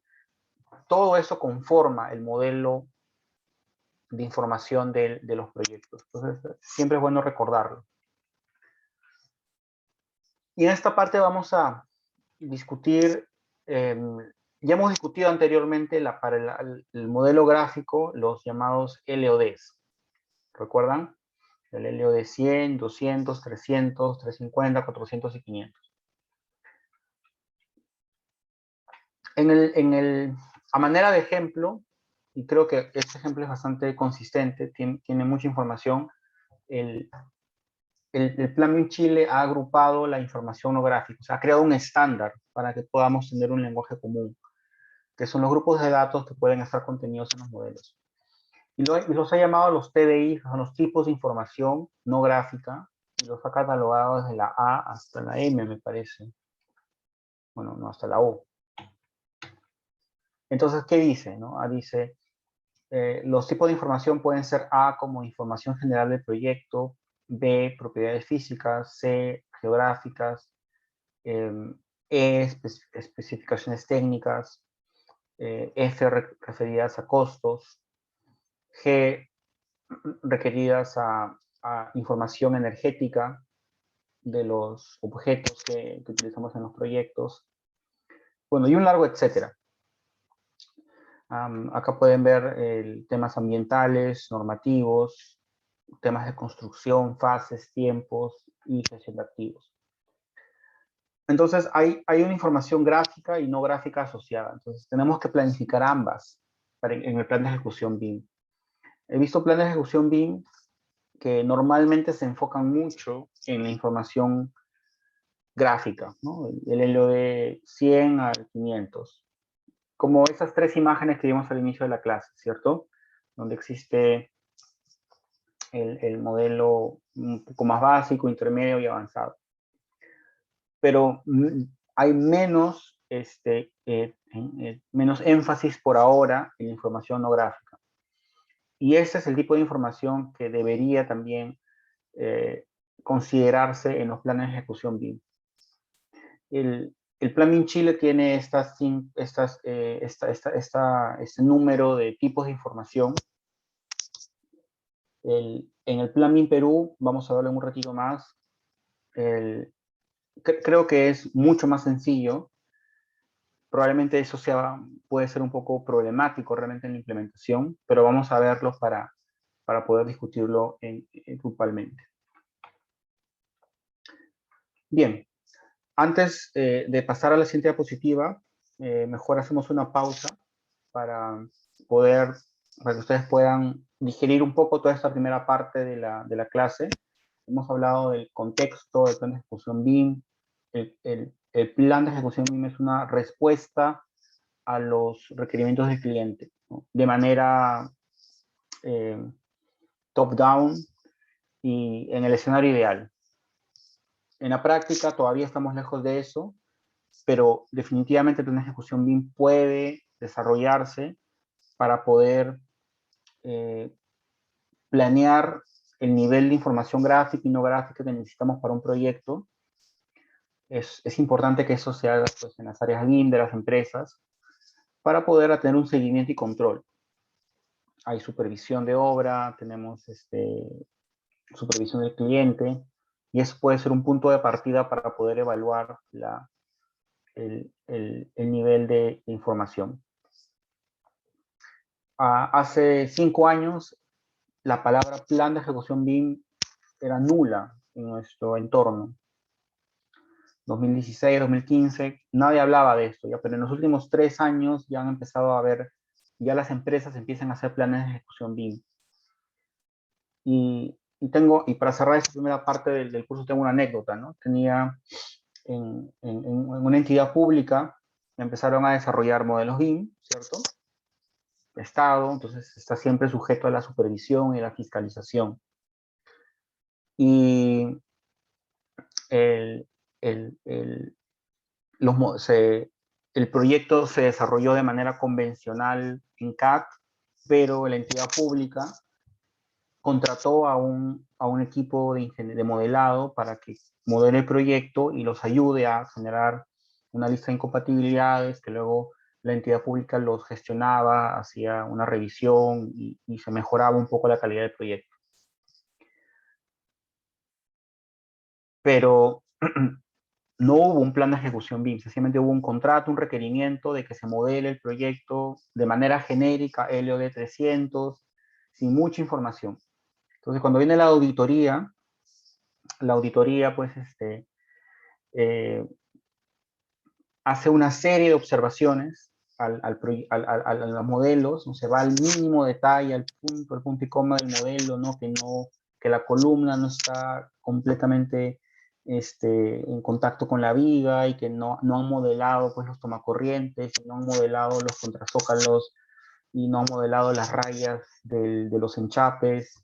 todo eso conforma el modelo de información de los proyectos. Entonces, siempre es bueno recordarlo. Y en esta parte vamos a discutir, ya hemos discutido anteriormente para el modelo gráfico, los llamados LODs. ¿Recuerdan? El LOD 100, 200, 300, 350, 400 y 500. A manera de ejemplo, y creo que este ejemplo es bastante consistente, tiene mucha información, el Plan BIM Chile ha agrupado la información no gráfica, o sea, ha creado un estándar para que podamos tener un lenguaje común, que son los grupos de datos que pueden estar contenidos en los modelos. Y los ha llamado los TDI, son los tipos de información no gráfica, y los ha catalogado desde la A hasta la M, me parece. Bueno, no, hasta la O. Entonces, ¿qué dice? ¿No? Dice, los tipos de información pueden ser A como información general del proyecto, B, propiedades físicas, C, geográficas, E, especificaciones técnicas, F, referidas a costos, G, requeridas a información energética de los objetos que utilizamos en los proyectos. Bueno, y un largo etcétera. Acá pueden ver temas ambientales, normativos, temas de construcción, fases, tiempos y gestión de activos. Entonces, hay una información gráfica y no gráfica asociada. Entonces, tenemos que planificar ambas en el plan de ejecución BIM. He visto planes de ejecución BIM que normalmente se enfocan mucho en la información gráfica, ¿no? El LOD 100 al 500. Como esas tres imágenes que vimos al inicio de la clase, ¿cierto? Donde existe el modelo un poco más básico, intermedio y avanzado. Pero hay menos énfasis por ahora en la información no gráfica. Y ese es el tipo de información que debería también considerarse en los planes de ejecución BIM. El Plan BIM Chile tiene este número de tipos de información. En el Plan BIM Perú, vamos a verlo en un ratito más, creo que es mucho más sencillo. Probablemente eso puede ser un poco problemático realmente en la implementación, pero vamos a verlo para poder discutirlo grupalmente. Bien, antes de pasar a la siguiente diapositiva, mejor hacemos una pausa para que ustedes puedan digerir un poco toda esta primera parte de la clase. Hemos hablado del contexto, del plan de ejecución BIM. El plan de ejecución BIM es una respuesta a los requerimientos del cliente, ¿no? De manera top-down y en el escenario ideal. En la práctica todavía estamos lejos de eso, pero definitivamente el plan de ejecución BIM puede desarrollarse para poder planear el nivel de información gráfica y no gráfica que necesitamos para un proyecto. Es importante que eso se haga pues, en las áreas BIM de las empresas para poder tener un seguimiento y control. Hay supervisión de obra, tenemos supervisión del cliente, y eso puede ser un punto de partida para poder evaluar el nivel de información. Hace 5 años, la palabra plan de ejecución BIM era nula en nuestro entorno. 2016, 2015, nadie hablaba de esto, ¿ya? Pero en los últimos 3 años ya han empezado a ver, ya las empresas empiezan a hacer planes de ejecución BIM. Y para cerrar esta primera parte del curso tengo una anécdota, ¿no? Tenía en una entidad pública, empezaron a desarrollar modelos BIM, ¿cierto? Estado, entonces está siempre sujeto a la supervisión y la fiscalización. Y el, el, el, el proyecto se desarrolló de manera convencional en CAD, pero la entidad pública contrató a un equipo de modelado para que modele el proyecto y los ayude a generar una lista de incompatibilidades que luego la entidad pública los gestionaba, hacía una revisión y se mejoraba un poco la calidad del proyecto. Pero no hubo un plan de ejecución BIM, sencillamente hubo un contrato, un requerimiento de que se modele el proyecto de manera genérica, LOD 300, sin mucha información. Entonces, cuando viene la auditoría pues, hace una serie de observaciones a los modelos, ¿no? Se va al mínimo detalle, al punto y coma del modelo, ¿no? Que la columna no está completamente en contacto con la viga y que no han modelado pues, los tomacorrientes, no han modelado los contrazócalos y no han modelado las rayas de los enchapes,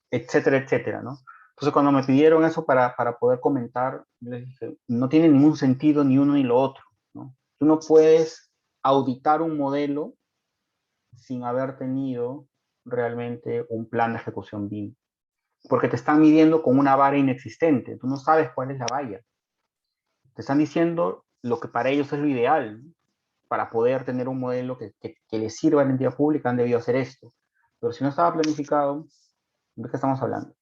etcétera, etcétera, ¿no? Entonces, cuando me pidieron eso para poder comentar, les dije, no tiene ningún sentido ni uno ni lo otro, ¿no? Tú no puedes auditar un modelo sin haber tenido realmente un plan de ejecución BIM, porque te están midiendo con una vara inexistente, tú no sabes cuál es la valla. Te están diciendo lo que para ellos es lo ideal, ¿no? Para poder tener un modelo que les sirva a la entidad pública han debido hacer esto. Pero si no estaba planificado, ¿de qué estamos hablando?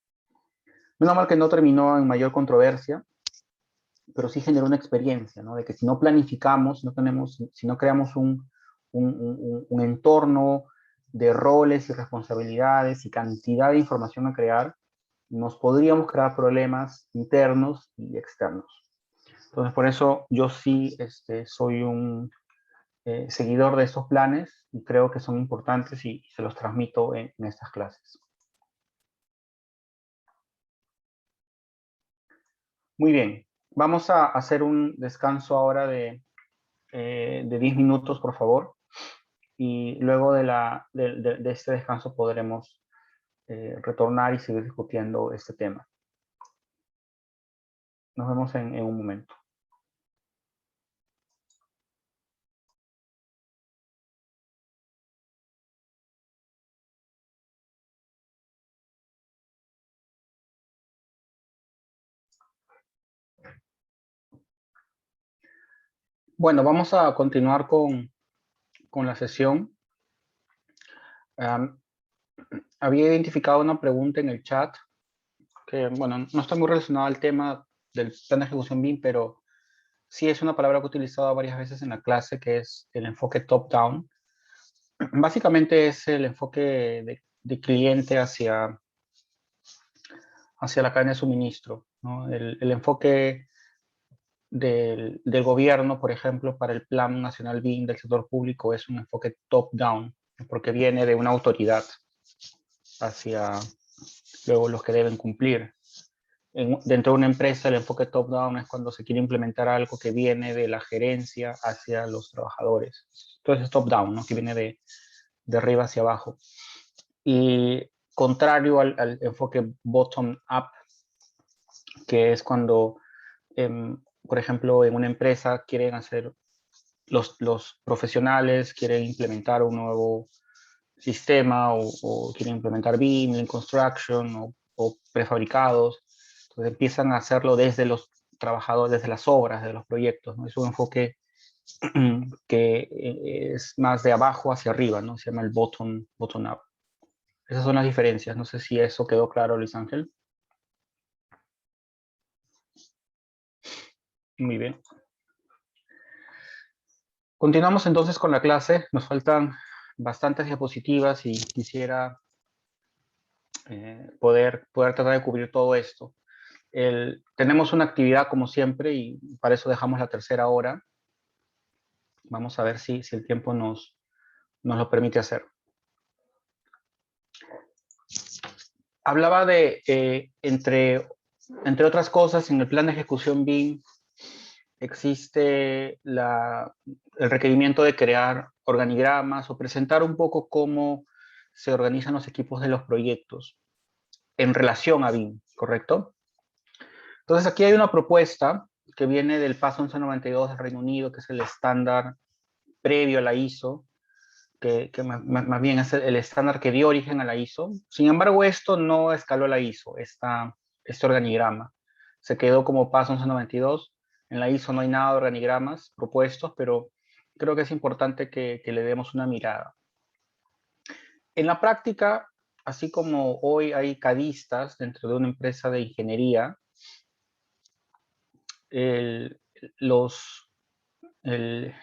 Menos mal que no terminó en mayor controversia, pero sí generó una experiencia, ¿no? De que si no planificamos, si no creamos un entorno de roles y responsabilidades y cantidad de información a crear, nos podríamos crear problemas internos y externos. Entonces, por eso yo sí soy un seguidor de estos planes y creo que son importantes y se los transmito en estas clases. Muy bien, vamos a hacer un descanso ahora de 10 minutos, por favor, y luego de este descanso podremos retornar y seguir discutiendo este tema. Nos vemos en un momento. Bueno, vamos a continuar con la sesión. Había identificado una pregunta en el chat que, bueno, no está muy relacionada al tema del plan de ejecución BIM, pero sí es una palabra que he utilizado varias veces en la clase, que es el enfoque top-down. Básicamente es el enfoque de cliente hacia la cadena de suministro, ¿no? El enfoque del gobierno, por ejemplo, para el Plan Nacional BIM del sector público es un enfoque top-down, porque viene de una autoridad hacia luego los que deben cumplir. Dentro de una empresa, el enfoque top-down es cuando se quiere implementar algo que viene de la gerencia hacia los trabajadores. Entonces es top-down, ¿no? Que viene de arriba hacia abajo. Y contrario al enfoque bottom-up, que es cuando, por ejemplo, en una empresa quieren hacer, los profesionales quieren implementar un nuevo sistema o quieren implementar BIM, Lean Construction o prefabricados. Entonces empiezan a hacerlo desde los trabajadores, desde las obras, de los proyectos, ¿no? Es un enfoque que es más de abajo hacia arriba, ¿no? Se llama el bottom-up. Esas son las diferencias. No sé si eso quedó claro, Luis Ángel. Muy bien. Continuamos entonces con la clase. Nos faltan bastantes diapositivas y quisiera poder tratar de cubrir todo esto. Tenemos una actividad como siempre y para eso dejamos la tercera hora. Vamos a ver si el tiempo nos lo permite hacer. hablaba de, entre otras cosas, en el plan de ejecución BIM existe el requerimiento de crear organigramas o presentar un poco cómo se organizan los equipos de los proyectos en relación a BIM, ¿correcto? Entonces aquí hay una propuesta que viene del PAS 1192 del Reino Unido, que es el estándar previo a la ISO, que más bien es el estándar que dio origen a la ISO. Sin embargo, esto no escaló a la ISO, este organigrama. Se quedó como PAS 1192. En la ISO no hay nada de organigramas propuestos, pero creo que es importante que le demos una mirada. En la práctica, así como hoy hay CADistas dentro de una empresa de ingeniería, el, los, el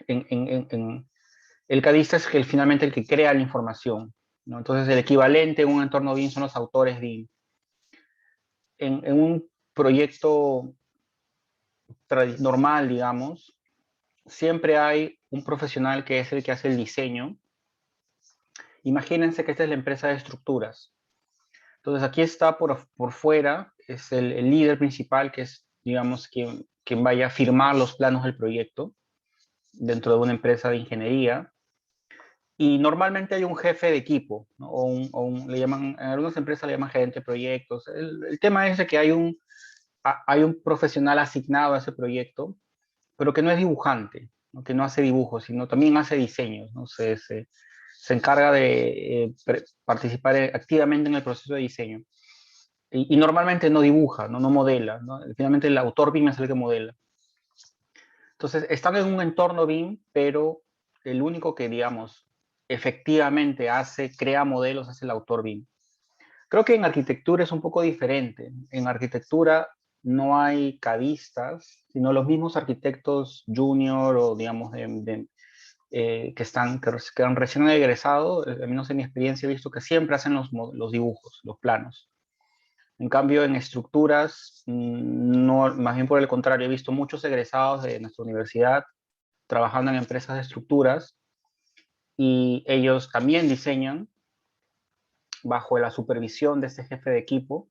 CADista es finalmente el que crea la información, ¿no? Entonces, el equivalente en un entorno BIM son los autores BIM. En un proyecto normal, digamos, siempre hay un profesional que es el que hace el diseño. Imagínense que esta es la empresa de estructuras. Entonces, aquí está por fuera, es el líder principal, que es, digamos, quien vaya a firmar los planos del proyecto dentro de una empresa de ingeniería. Y normalmente hay un jefe de equipo, ¿no? Le llaman, en algunas empresas le llaman gerente de proyectos. El tema es de que hay un profesional asignado a ese proyecto, pero que no es dibujante, ¿no? Que no hace dibujos, sino también hace diseños, ¿no? Se encarga de participar activamente en el proceso de diseño. Y normalmente no dibuja, no modela, ¿no? Finalmente el autor BIM es el que modela. Entonces, están en un entorno BIM, pero el único que, digamos, efectivamente crea modelos es el autor BIM. Creo que en arquitectura es un poco diferente. En arquitectura no hay cadistas, sino los mismos arquitectos junior o, digamos, que han recién egresado. Al menos en mi experiencia he visto que siempre hacen los dibujos, los planos. En cambio, en estructuras, no, más bien por el contrario, he visto muchos egresados de nuestra universidad trabajando en empresas de estructuras y ellos también diseñan bajo la supervisión de este jefe de equipo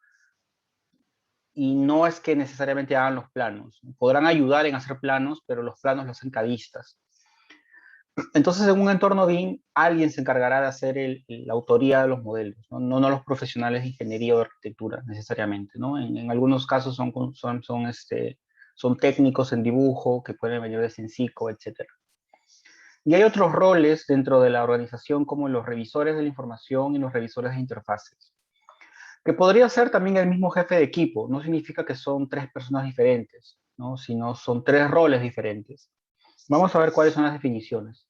y no es que necesariamente hagan los planos. Podrán ayudar en hacer planos, pero los planos los hacen cadistas. Entonces, en un entorno BIM, alguien se encargará de hacer la autoría de los modelos, ¿no? No los profesionales de ingeniería o de arquitectura necesariamente, ¿no? En algunos casos son técnicos en dibujo que pueden venir de Sensico, etc. Y hay otros roles dentro de la organización como los revisores de la información y los revisores de interfaces, que podría ser también el mismo jefe de equipo. No significa que son tres personas diferentes, ¿no? Sino son tres roles diferentes. Vamos a ver cuáles son las definiciones.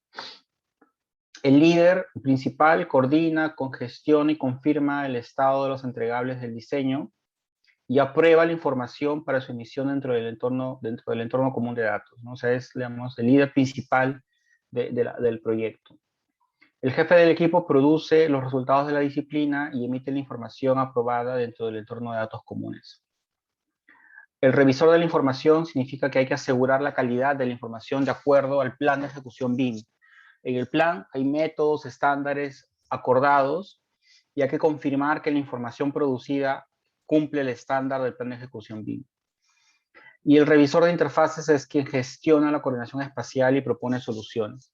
El líder principal coordina, congestiona y confirma el estado de los entregables del diseño y aprueba la información para su emisión dentro del entorno común de datos, ¿no? O sea, es, digamos, el líder principal del proyecto. El jefe del equipo produce los resultados de la disciplina y emite la información aprobada dentro del entorno de datos comunes. El revisor de la información significa que hay que asegurar la calidad de la información de acuerdo al plan de ejecución BIM. En el plan hay métodos, estándares acordados y hay que confirmar que la información producida cumple el estándar del plan de ejecución BIM. Y el revisor de interfaces es quien gestiona la coordinación espacial y propone soluciones.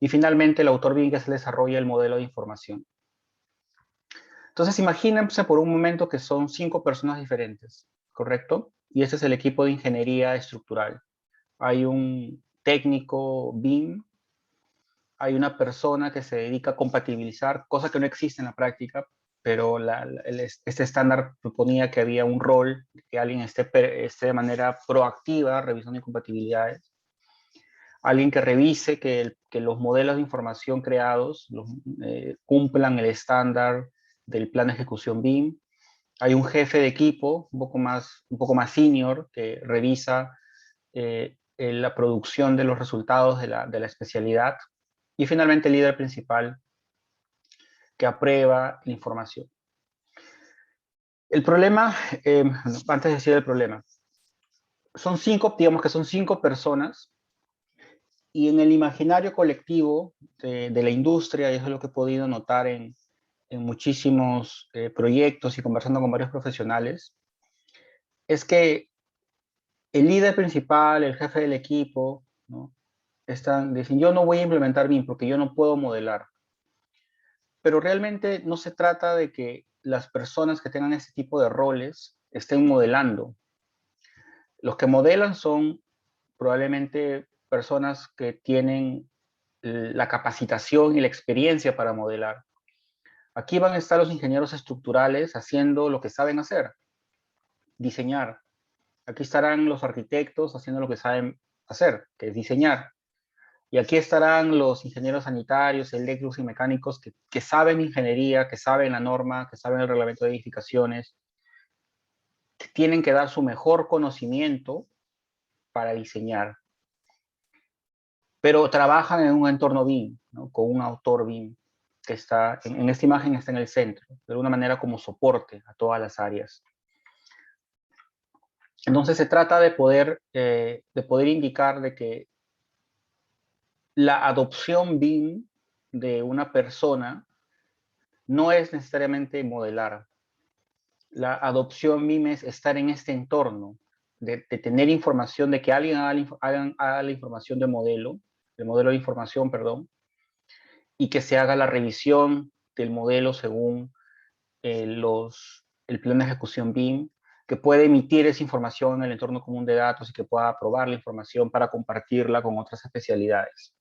Y finalmente el autor BIM, que se desarrolla el modelo de información. Entonces imagínense por un momento que son 5 personas diferentes, ¿correcto? Y ese es el equipo de ingeniería estructural. Hay un técnico BIM, hay una persona que se dedica a compatibilizar, cosa que no existe en la práctica, pero este estándar proponía que había un rol, que alguien esté de manera proactiva revisando incompatibilidades. Alguien que revise que los modelos de información creados cumplan el estándar del plan de ejecución BIM. Hay un jefe de equipo, un poco más senior, que revisa la producción de los resultados de la especialidad. Y finalmente el líder principal, que aprueba la información. El problema, antes de decir el problema, digamos que son 5 personas, y en el imaginario colectivo de la industria, y eso es lo que he podido notar en en muchísimos proyectos y conversando con varios profesionales, es que el líder principal, el jefe del equipo, ¿no? Dicen, yo no voy a implementar BIM porque yo no puedo modelar. Pero realmente no se trata de que las personas que tengan este tipo de roles estén modelando. Los que modelan son probablemente personas que tienen la capacitación y la experiencia para modelar. Aquí van a estar los ingenieros estructurales haciendo lo que saben hacer, diseñar. Aquí estarán los arquitectos haciendo lo que saben hacer, que es diseñar. Y aquí estarán los ingenieros sanitarios, eléctricos y mecánicos que saben ingeniería, que saben la norma, que saben el reglamento de edificaciones, que tienen que dar su mejor conocimiento para diseñar. Pero trabajan en un entorno BIM, ¿no? Con un autor BIM, que está, en esta imagen está en el centro, de alguna manera como soporte a todas las áreas. Entonces se trata de poder indicar de que la adopción BIM de una persona no es necesariamente modelar. La adopción BIM es estar en este entorno, de tener información, de que alguien haga la información de modelo de información, perdón, y que se haga la revisión del modelo según el plan de ejecución BIM, que puede emitir esa información en el entorno común de datos y que pueda aprobar la información para compartirla con otras especialidades.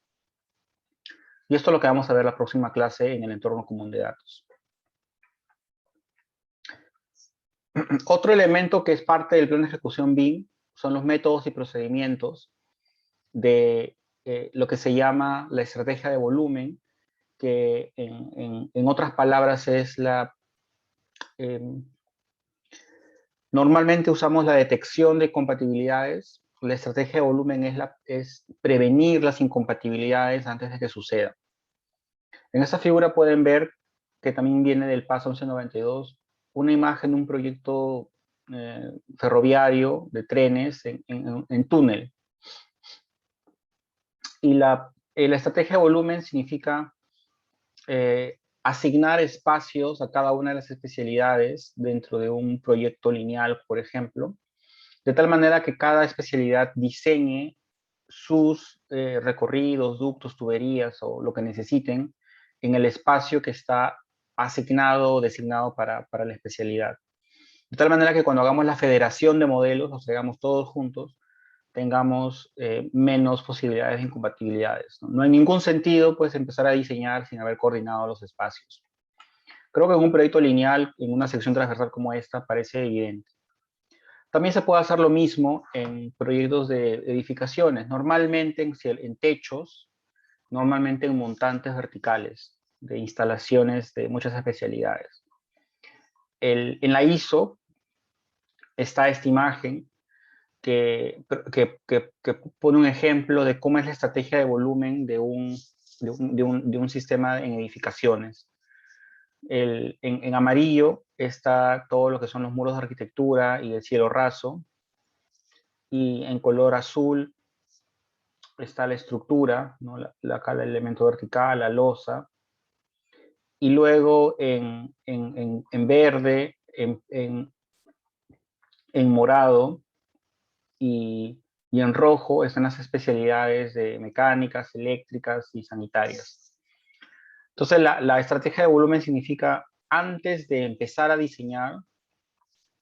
Y esto es lo que vamos a ver la próxima clase en el entorno común de datos. Otro elemento que es parte del plan de ejecución BIM son los métodos y procedimientos de lo que se llama la estrategia de volumen, que en otras palabras es normalmente usamos la detección de compatibilidades. La estrategia de volumen es prevenir las incompatibilidades antes de que sucedan. En esta figura pueden ver que también viene del PAS 1192, una imagen de un proyecto ferroviario de trenes en túnel. Y la estrategia de volumen significa asignar espacios a cada una de las especialidades dentro de un proyecto lineal, por ejemplo, de tal manera que cada especialidad diseñe sus recorridos, ductos, tuberías o lo que necesiten en el espacio que está asignado o designado para la especialidad. De tal manera que cuando hagamos la federación de modelos, los hagamos todos juntos, tengamos menos posibilidades de incompatibilidades, ¿no? No hay ningún sentido pues empezar a diseñar sin haber coordinado los espacios. Creo que en un proyecto lineal, en una sección transversal como esta, parece evidente. También se puede hacer lo mismo en proyectos de edificaciones, normalmente en techos, normalmente en montantes verticales de instalaciones de muchas especialidades. En la ISO está esta imagen que pone un ejemplo de cómo es la estrategia de volumen de un sistema en edificaciones. En amarillo está todo lo que son los muros de arquitectura y el cielo raso, y en color azul está la estructura, ¿no? El elemento vertical, la losa, y luego en verde, en morado y en rojo están las especialidades de mecánicas, eléctricas y sanitarias. Entonces la estrategia de volumen significa, antes de empezar a diseñar,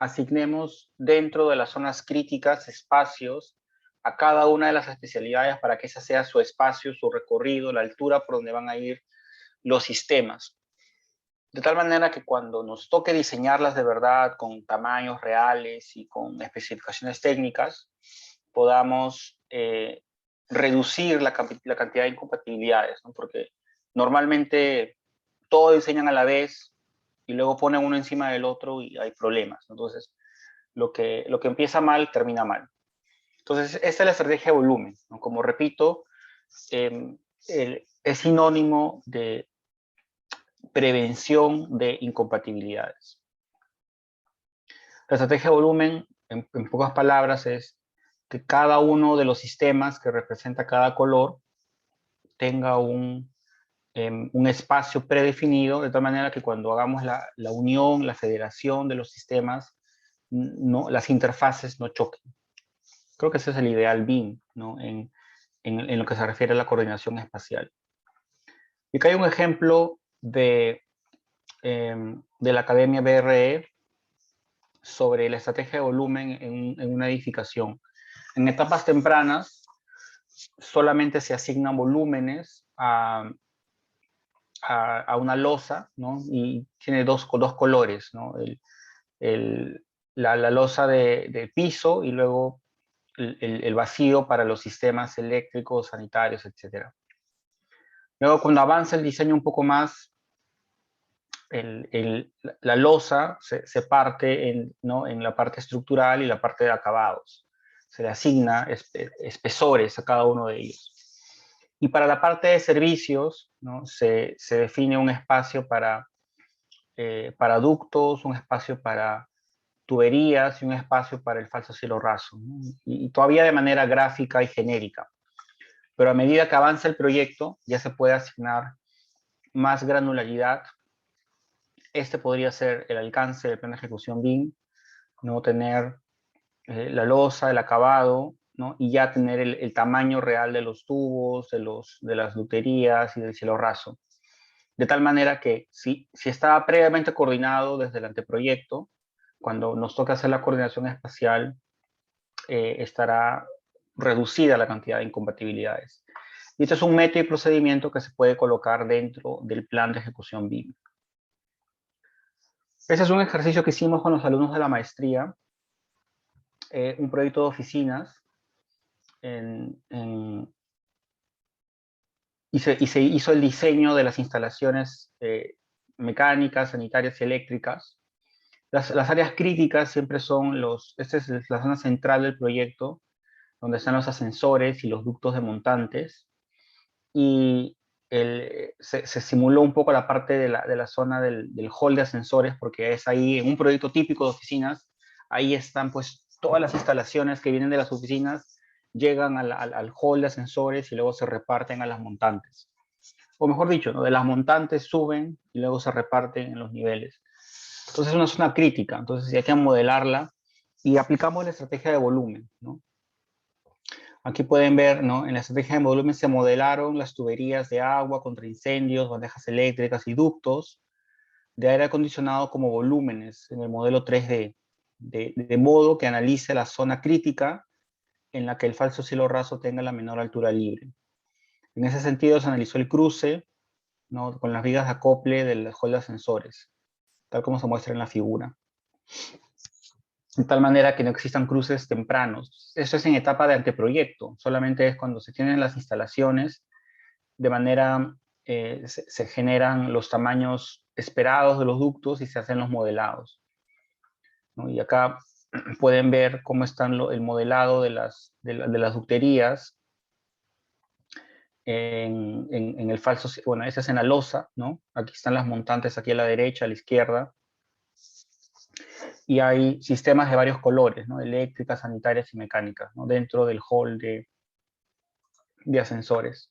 asignemos dentro de las zonas críticas espacios a cada una de las especialidades para que ese sea su espacio, su recorrido, la altura por donde van a ir los sistemas. De tal manera que cuando nos toque diseñarlas de verdad con tamaños reales y con especificaciones técnicas, podamos reducir la cantidad de incompatibilidades, ¿no? Porque normalmente todo diseñan a la vez y luego ponen uno encima del otro y hay problemas. Entonces, lo que empieza mal, termina mal. Entonces, esta es la estrategia de volumen, ¿no? Como repito, es sinónimo de prevención de incompatibilidades. La estrategia de volumen, en pocas palabras, es que cada uno de los sistemas que representa cada color tenga un un espacio predefinido, de tal manera que cuando hagamos la unión, la federación de los sistemas, no, las interfaces no choquen. Creo que ese es el ideal BIM, ¿no? En lo que se refiere a la coordinación espacial. Y acá hay un ejemplo de la Academia BRE sobre la estrategia de volumen en una edificación. En etapas tempranas solamente se asignan volúmenes a una losa, ¿no? Y tiene dos colores, ¿no? La losa de piso y luego el vacío para los sistemas eléctricos, sanitarios, etc. Luego, cuando avanza el diseño un poco más, la losa se parte ¿no? en la parte estructural y la parte de acabados. Se le asigna espesores a cada uno de ellos. Y para la parte de servicios, ¿no? se define un espacio para ductos, un espacio para tuberías y un espacio para el falso cielo raso, ¿no? Y todavía de manera gráfica y genérica. Pero a medida que avanza el proyecto, ya se puede asignar más granularidad. Este podría ser el alcance del plan de ejecución BIM, ¿no? Tener la losa, el acabado, ¿no? Y ya tener el tamaño real de los tubos, de las ducterías y del cielo raso. De tal manera que si estaba previamente coordinado desde el anteproyecto, cuando nos toca hacer la coordinación espacial, estará reducida la cantidad de incompatibilidades. Y este es un método y procedimiento que se puede colocar dentro del plan de ejecución BIM. Ese es un ejercicio que hicimos con los alumnos de la maestría, un proyecto de oficinas, y se hizo el diseño de las instalaciones mecánicas, sanitarias y eléctricas. Las áreas críticas siempre son esta es la zona central del proyecto, donde están los ascensores y los ductos de montantes, y se simuló un poco la parte de la zona del hall de ascensores, porque es ahí, en un proyecto típico de oficinas, ahí están pues todas las instalaciones que vienen de las oficinas, llegan al hall de ascensores y luego se reparten a las montantes. O mejor dicho, ¿no? De las montantes suben y luego se reparten en los niveles. Entonces es una zona crítica, entonces hay que modelarla y aplicamos la estrategia de volumen, ¿no? Aquí pueden ver, ¿no? En la estrategia de volumen se modelaron las tuberías de agua contra incendios, bandejas eléctricas y ductos de aire acondicionado como volúmenes en el modelo 3D, de modo que analice la zona crítica en la que el falso cielo raso tenga la menor altura libre. En ese sentido se analizó el cruce, ¿no? Con las vigas de acople del hall de ascensores, tal como se muestra en la figura. De tal manera que no existan cruces tempranos. Eso es en etapa de anteproyecto, solamente es cuando se tienen las instalaciones, de manera, se generan los tamaños esperados de los ductos y se hacen los modelados, ¿no? Y acá pueden ver cómo están el modelado de las ducterías en el falso, bueno, esa es en la losa, ¿no? Aquí están las montantes, aquí a la derecha, a la izquierda, y hay sistemas de varios colores, ¿no? Eléctricas, sanitarias y mecánicas, ¿no? Dentro del hall de ascensores.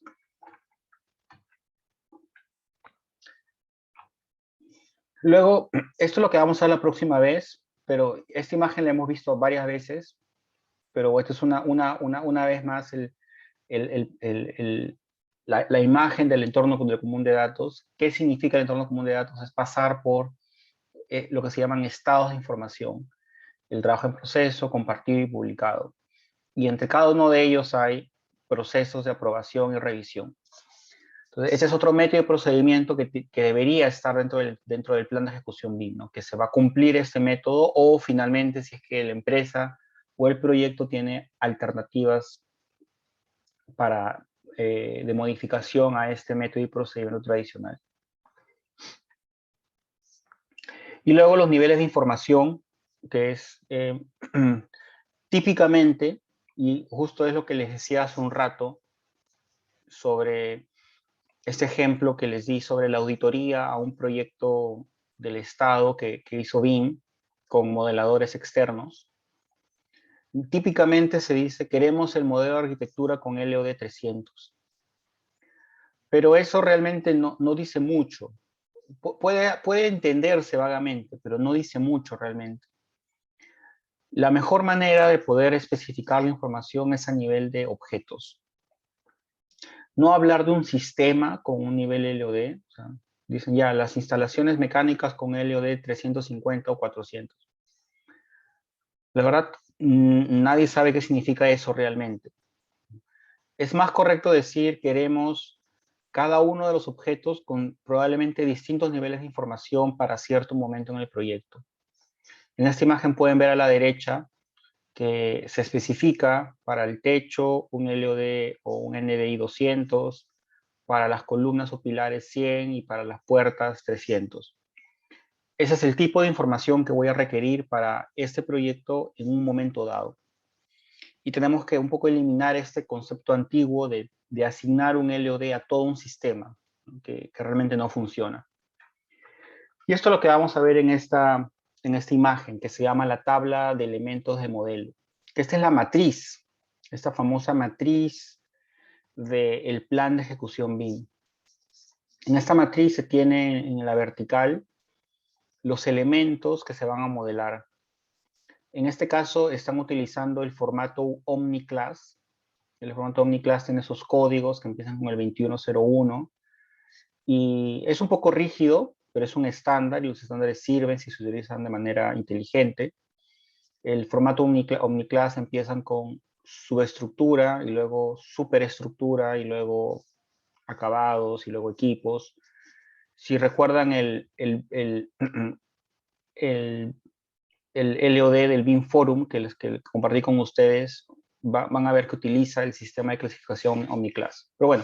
Luego, esto es lo que vamos a ver la próxima vez, pero esta imagen la hemos visto varias veces, pero esto es una vez más la imagen del entorno común de datos. ¿Qué significa el entorno común de datos? Es pasar por lo que se llaman estados de información, el trabajo en proceso, compartido y publicado. Y entre cada uno de ellos hay procesos de aprobación y revisión. Entonces, ese es otro método de procedimiento que debería estar dentro del plan de ejecución BIM, ¿no? Que se va a cumplir este método, o finalmente, si es que la empresa o el proyecto tiene alternativas de modificación a este método y procedimiento tradicional. Y luego los niveles de información, que es típicamente, y justo es lo que les decía hace un rato sobre este ejemplo que les di sobre la auditoría a un proyecto del Estado que hizo BIM con modeladores externos. Típicamente se dice, queremos el modelo de arquitectura con LOD 300. Pero eso realmente no dice mucho. Puede entenderse vagamente, pero no dice mucho realmente. La mejor manera de poder especificar la información es a nivel de objetos. No hablar de un sistema con un nivel LOD. O sea, dicen ya, las instalaciones mecánicas con LOD 350 o 400. La verdad, nadie sabe qué significa eso realmente. Es más correcto decir queremos cada uno de los objetos con probablemente distintos niveles de información para cierto momento en el proyecto. En esta imagen pueden ver a la derecha que se especifica para el techo un LOD o un NDI 200, para las columnas o pilares 100 y para las puertas 300. Ese es el tipo de información que voy a requerir para este proyecto en un momento dado. Y tenemos que un poco eliminar este concepto antiguo de asignar un LOD a todo un sistema, ¿no? que realmente no funciona. Y esto es lo que vamos a ver en esta imagen, que se llama la tabla de elementos de modelo. Esta es la matriz, esta famosa matriz del plan de ejecución BIM. En esta matriz se tiene en la vertical los elementos que se van a modelar. En este caso están utilizando el formato OmniClass. El formato OmniClass tiene esos códigos que empiezan con el 2101 y es un poco rígido, pero es un estándar y los estándares sirven si se utilizan de manera inteligente. El formato OmniClass empiezan con subestructura y luego superestructura y luego acabados y luego equipos. Si recuerdan el LOD del BIM Forum que compartí con ustedes, van a ver que utiliza el sistema de clasificación OmniClass. Pero bueno,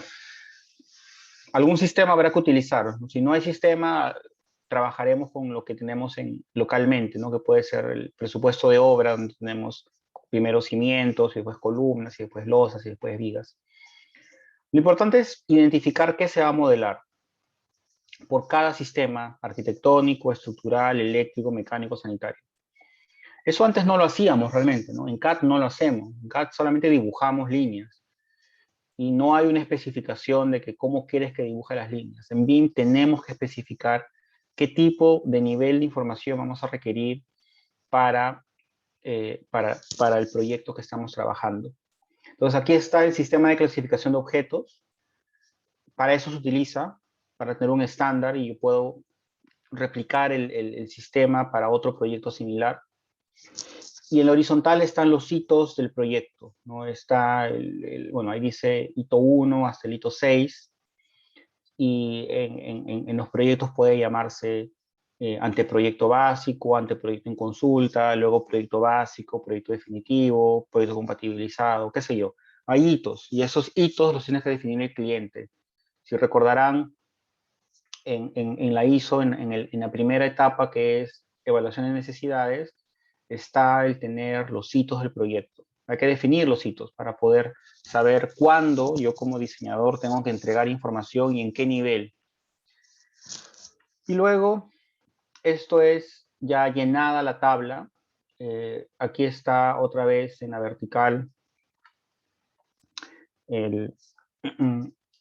algún sistema habrá que utilizar. Si no hay sistema, trabajaremos con lo que tenemos localmente, ¿no? Que puede ser el presupuesto de obra, donde tenemos primero cimientos, y después columnas, y después losas, y después vigas. Lo importante es identificar qué se va a modelar por cada sistema arquitectónico, estructural, eléctrico, mecánico, sanitario. Eso antes no lo hacíamos realmente, ¿no? En CAD no lo hacemos. En CAD solamente dibujamos líneas. Y no hay una especificación de que cómo quieres que dibuje las líneas. En BIM tenemos que especificar qué tipo de nivel de información vamos a requerir para el proyecto que estamos trabajando. Entonces aquí está el sistema de clasificación de objetos. Para eso se utiliza, para tener un estándar y yo puedo replicar el sistema para otro proyecto similar. Y en la horizontal están los hitos del proyecto, ¿no? Está, bueno, ahí dice hito 1 hasta el hito 6, y en los proyectos puede llamarse anteproyecto básico, anteproyecto en consulta, luego proyecto básico, proyecto definitivo, proyecto compatibilizado, qué sé yo. Hay hitos, y esos hitos los tiene que definir el cliente. Si recordarán, en la ISO, en la primera etapa, que es evaluación de necesidades, está el tener los hitos del proyecto. Hay que definir los hitos para poder saber cuándo yo como diseñador tengo que entregar información y en qué nivel. Y luego, esto es ya llenada la tabla. Aquí está otra vez en la vertical el,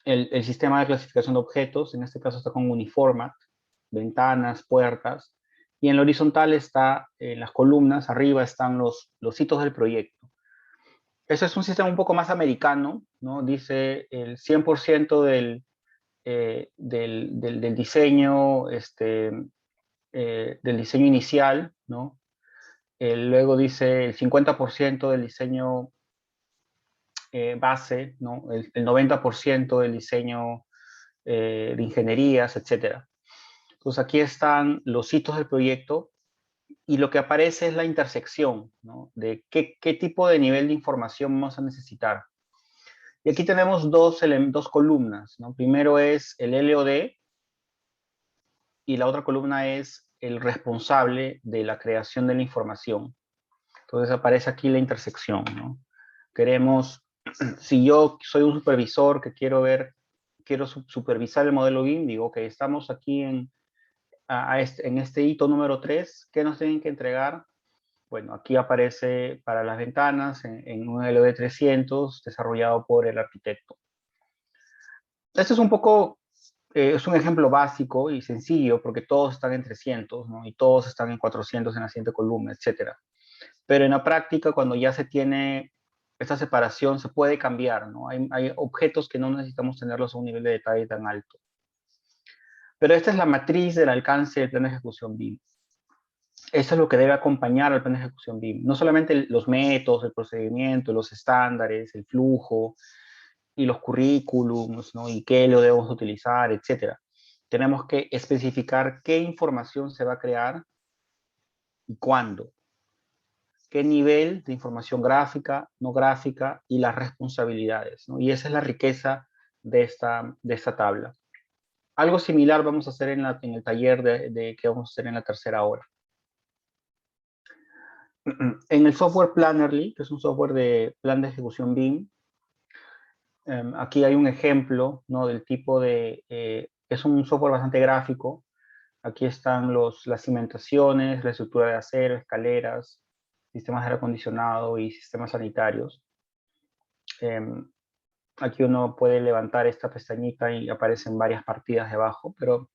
el sistema de clasificación de objetos. En este caso está con Uniformat, ventanas, puertas. Y en la horizontal está, en las columnas, arriba están los hitos del proyecto. Ese es un sistema un poco más americano, ¿no? Dice el 100% del diseño, del diseño inicial, ¿no? Luego dice el 50% del diseño base, ¿no? El 90% del diseño de ingenierías, etc. Entonces aquí están los hitos del proyecto y lo que aparece es la intersección, ¿no? De qué tipo de nivel de información vamos a necesitar. Y aquí tenemos dos columnas, ¿no? Primero es el LOD y la otra columna es el responsable de la creación de la información. Entonces aparece aquí la intersección, ¿no? Queremos, si yo soy un supervisor que quiero supervisar el modelo BIM, digo, ok, estamos aquí en este hito número 3, ¿qué nos tienen que entregar? Bueno, aquí aparece para las ventanas en un LOD 300 desarrollado por el arquitecto. Este es un poco, es un ejemplo básico y sencillo porque todos están en 300, ¿no? Y todos están en 400 en la siguiente columna, etcétera. Pero en la práctica, cuando ya se tiene esta separación, se puede cambiar, ¿no? Hay objetos que no necesitamos tenerlos a un nivel de detalle tan alto. Pero esta es la matriz del alcance del plan de ejecución BIM. Eso es lo que debe acompañar al plan de ejecución BIM. No solamente los métodos, el procedimiento, los estándares, el flujo y los currículums, ¿no? Y qué lo debemos utilizar, etcétera. Tenemos que especificar qué información se va a crear y cuándo. Qué nivel de información gráfica, no gráfica y las responsabilidades, ¿no? Y esa es la riqueza de esta tabla. Algo similar vamos a hacer en el taller que vamos a hacer en la tercera hora. En el software Plannerly, que es un software de plan de ejecución BIM, aquí hay un ejemplo, ¿no? Del tipo de, es un software bastante gráfico. Aquí están las cimentaciones, la estructura de acero, escaleras, sistemas de aire acondicionado y sistemas sanitarios. Aquí uno puede levantar esta pestañita y aparecen varias partidas debajo, pero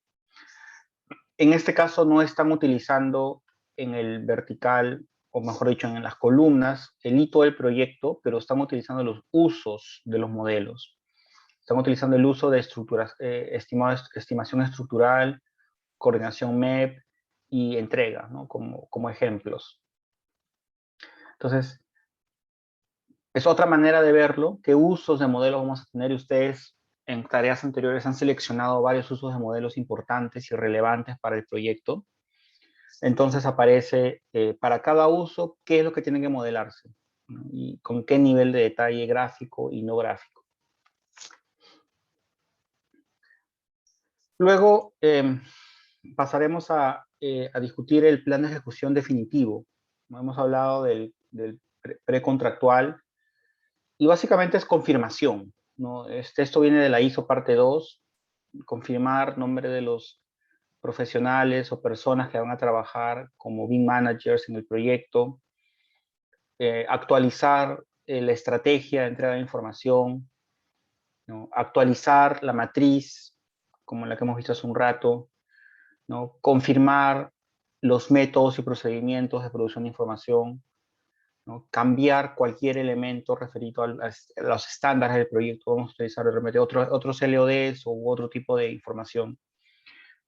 en este caso no están utilizando en el vertical, o mejor dicho, en las columnas, el hito del proyecto, pero están utilizando los usos de los modelos. Están utilizando el uso de estructuras, estimación estructural, coordinación MEP y entrega, ¿no? Como ejemplos. Entonces, es otra manera de verlo, qué usos de modelos vamos a tener, y ustedes en tareas anteriores han seleccionado varios usos de modelos importantes y relevantes para el proyecto. Entonces aparece para cada uso qué es lo que tiene que modelarse, ¿no? Y con qué nivel de detalle gráfico y no gráfico. Luego pasaremos a discutir el plan de ejecución definitivo. Hemos hablado del precontractual y básicamente es confirmación, ¿no? Esto viene de la ISO parte 2, confirmar nombre de los profesionales o personas que van a trabajar como BIM managers en el proyecto, actualizar la estrategia de entrega de información, ¿no? Actualizar la matriz, como la que hemos visto hace un rato, ¿no? Confirmar los métodos y procedimientos de producción de información, ¿no? Cambiar cualquier elemento referido a los estándares del proyecto. Vamos a utilizar realmente otros LODs u otro tipo de información.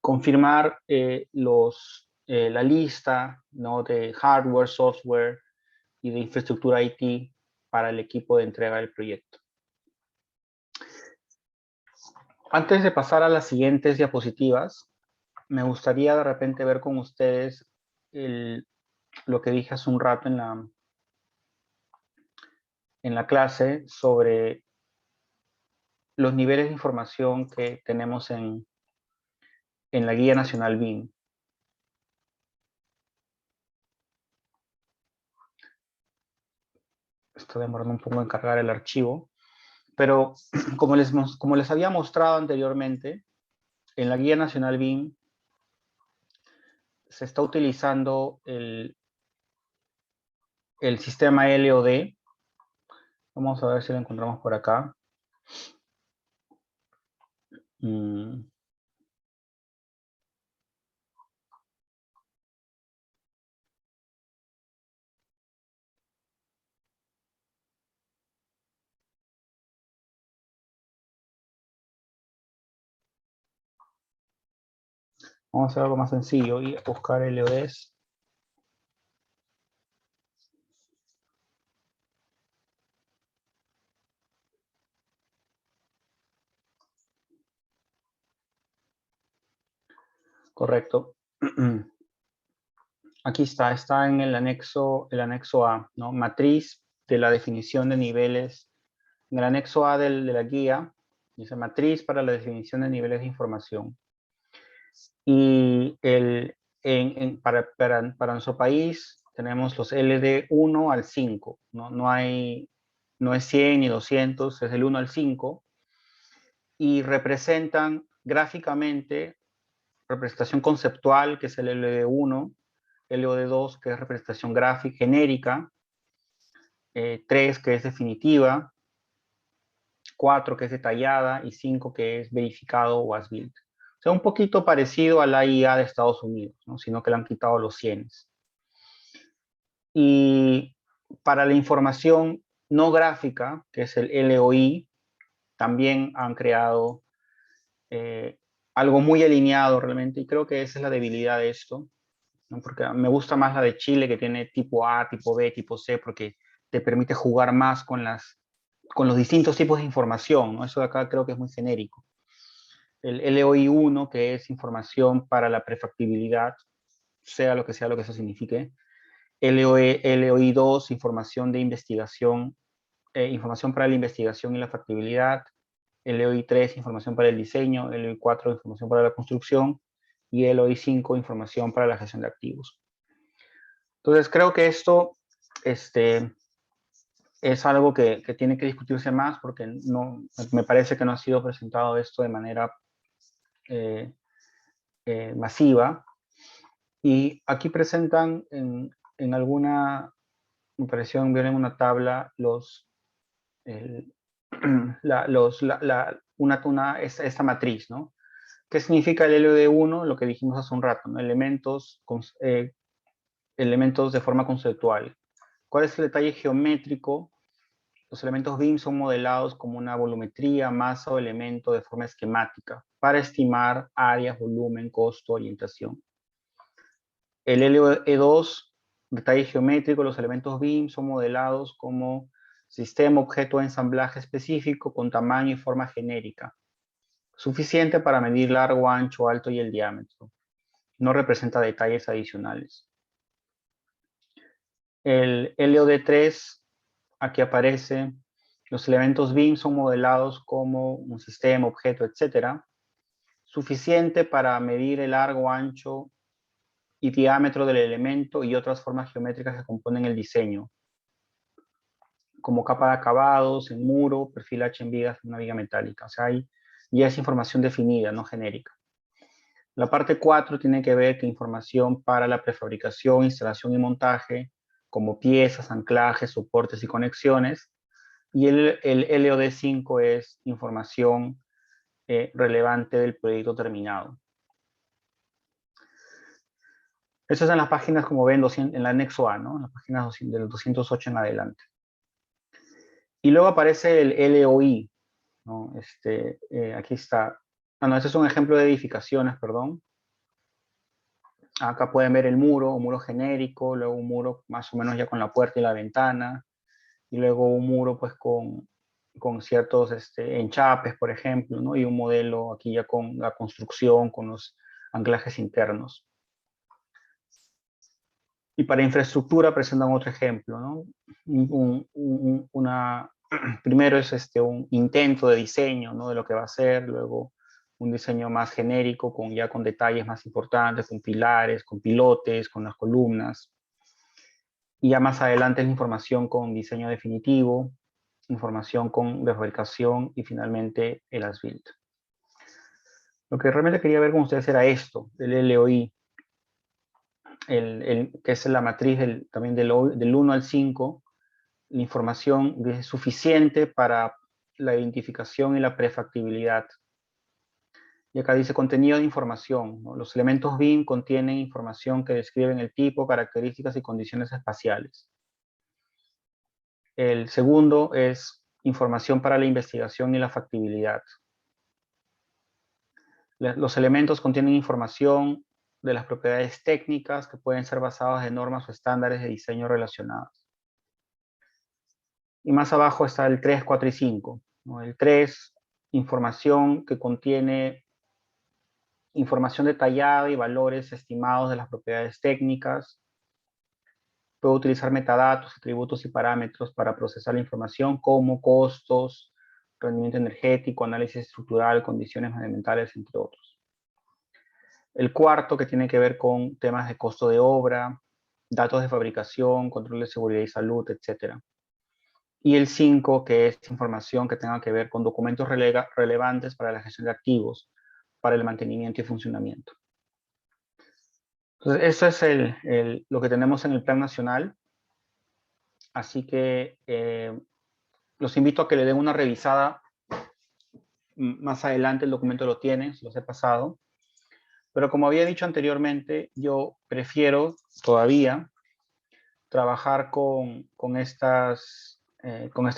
Confirmar la lista, ¿no? De hardware, software y de infraestructura IT para el equipo de entrega del proyecto. Antes de pasar a las siguientes diapositivas, me gustaría de repente ver con ustedes lo que dije hace un rato en la clase sobre los niveles de información que tenemos en la Guía Nacional BIM. Estoy demorando un poco en cargar el archivo, pero como les había mostrado anteriormente, en la Guía Nacional BIM se está utilizando el sistema LOD. Vamos a ver si lo encontramos por acá. Vamos a hacer algo más sencillo y buscar LODs. Correcto. Aquí está en el anexo A, ¿no? Matriz de la definición de niveles. En el anexo A de la guía, dice matriz para la definición de niveles de información. Y para nuestro país tenemos los LD 1 al 5, ¿no? No es 100 ni 200, es del 1 al 5. Y representan gráficamente representación conceptual, que es el LD1, LOD2, que es representación gráfica genérica, 3, que es definitiva, 4 que es detallada y 5 que es verificado o as built. O sea, un poquito parecido a la IA de Estados Unidos, ¿no? Sino que le han quitado los 100. Y para la información no gráfica, que es el LOI, también han creado algo muy alineado realmente, y creo que esa es la debilidad de esto, ¿no? Porque me gusta más la de Chile, que tiene tipo A, tipo B, tipo C, porque te permite jugar más con los distintos tipos de información, ¿no? Eso de acá creo que es muy genérico. El LOI 1, que es información para la prefactibilidad, sea lo que eso signifique. LOI 2, información de investigación, información para la investigación y la factibilidad. LOI 3, información para el diseño. LOI 4, información para la construcción. Y LOI 5, información para la gestión de activos. Entonces, creo que esto es algo que tiene que discutirse más, porque me parece que no ha sido presentado esto de manera masiva. Y aquí presentan en alguna, me pareció ver en una tabla esta matriz, ¿no? ¿Qué significa el LOD1? Lo que dijimos hace un rato, ¿no? Elementos de forma conceptual. ¿Cuál es el detalle geométrico? Los elementos BIM son modelados como una volumetría, masa o elemento de forma esquemática para estimar áreas, volumen, costo, orientación. El LE2, detalle geométrico, los elementos BIM son modelados como sistema, objeto de ensamblaje específico con tamaño y forma genérica, suficiente para medir largo, ancho, alto y el diámetro. No representa detalles adicionales. El LOD3, aquí aparece, los elementos BIM son modelados como un sistema, objeto, etcétera, suficiente para medir el largo, ancho y diámetro del elemento y otras formas geométricas que componen el diseño, como capa de acabados, en muro, perfil H en vigas, una viga metálica. O sea, ya es información definida, no genérica. La parte 4 tiene que ver con información para la prefabricación, instalación y montaje, como piezas, anclajes, soportes y conexiones. Y el LOD5 es información relevante del proyecto terminado. Eso es en las páginas, como ven, en el anexo A, ¿no? En las páginas del 208 en adelante. Y luego aparece el LOI, ¿no? Aquí está. No, este es un ejemplo de edificaciones, perdón. Acá pueden ver el muro, un muro genérico, luego un muro más o menos ya con la puerta y la ventana, y luego un muro pues con ciertos enchapes, por ejemplo, ¿no? Y un modelo aquí ya con la construcción, con los anclajes internos. Y para infraestructura presentan otro ejemplo, ¿no? Primero es un intento de diseño, ¿no? De lo que va a ser, luego un diseño más genérico, ya con detalles más importantes, con pilares, con pilotes, con las columnas. Y ya más adelante es la información con diseño definitivo, información con fabricación y finalmente el as built. Lo que realmente quería ver con ustedes era esto, el LOI, que es la matriz también del 1 al 5, la información es suficiente para la identificación y la prefactibilidad. Y acá dice contenido de información, ¿no? Los elementos BIM contienen información que describen el tipo, características y condiciones espaciales. El segundo es información para la investigación y la factibilidad. Los elementos contienen información de las propiedades técnicas que pueden ser basadas en normas o estándares de diseño relacionados. Y más abajo está el 3, 4 y 5. ¿No? El 3, información que contiene información detallada y valores estimados de las propiedades técnicas. Puede utilizar metadatos, atributos y parámetros para procesar la información como costos, rendimiento energético, análisis estructural, condiciones medioambientales, entre otros. El cuarto, que tiene que ver con temas de costo de obra, datos de fabricación, control de seguridad y salud, etc. Y el 5, que es información que tenga que ver con documentos relevantes para la gestión de activos, para el mantenimiento y funcionamiento. Entonces, eso es lo que tenemos en el Plan Nacional. Así que los invito a que le den una revisada Más adelante el documento lo tienes, los he pasado. Pero como había dicho anteriormente, yo prefiero todavía trabajar con esta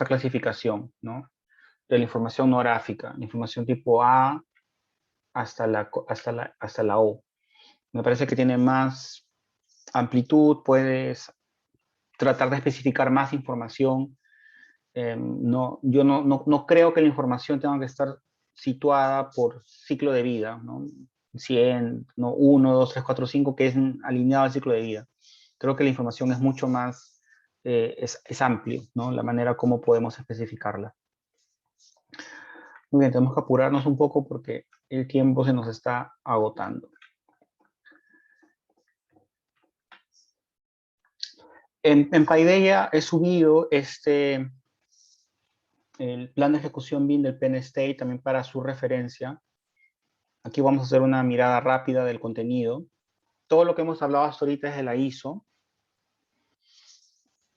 clasificación, ¿no? De la información no gráfica, la información tipo A hasta la O. Me parece que tiene más amplitud, puedes tratar de especificar más información. Yo no creo que la información tenga que estar situada por ciclo de vida, ¿no? 100, no 1, 2, 3, 4, 5, que es alineado al ciclo de vida. Creo que la información es mucho más, es amplio, ¿no? La manera como podemos especificarla. Muy bien, tenemos que apurarnos un poco porque el tiempo se nos está agotando. En Paideia he subido el plan de ejecución BIM del Penn State también para su referencia. Aquí vamos a hacer una mirada rápida del contenido. Todo lo que hemos hablado hasta ahorita es de la ISO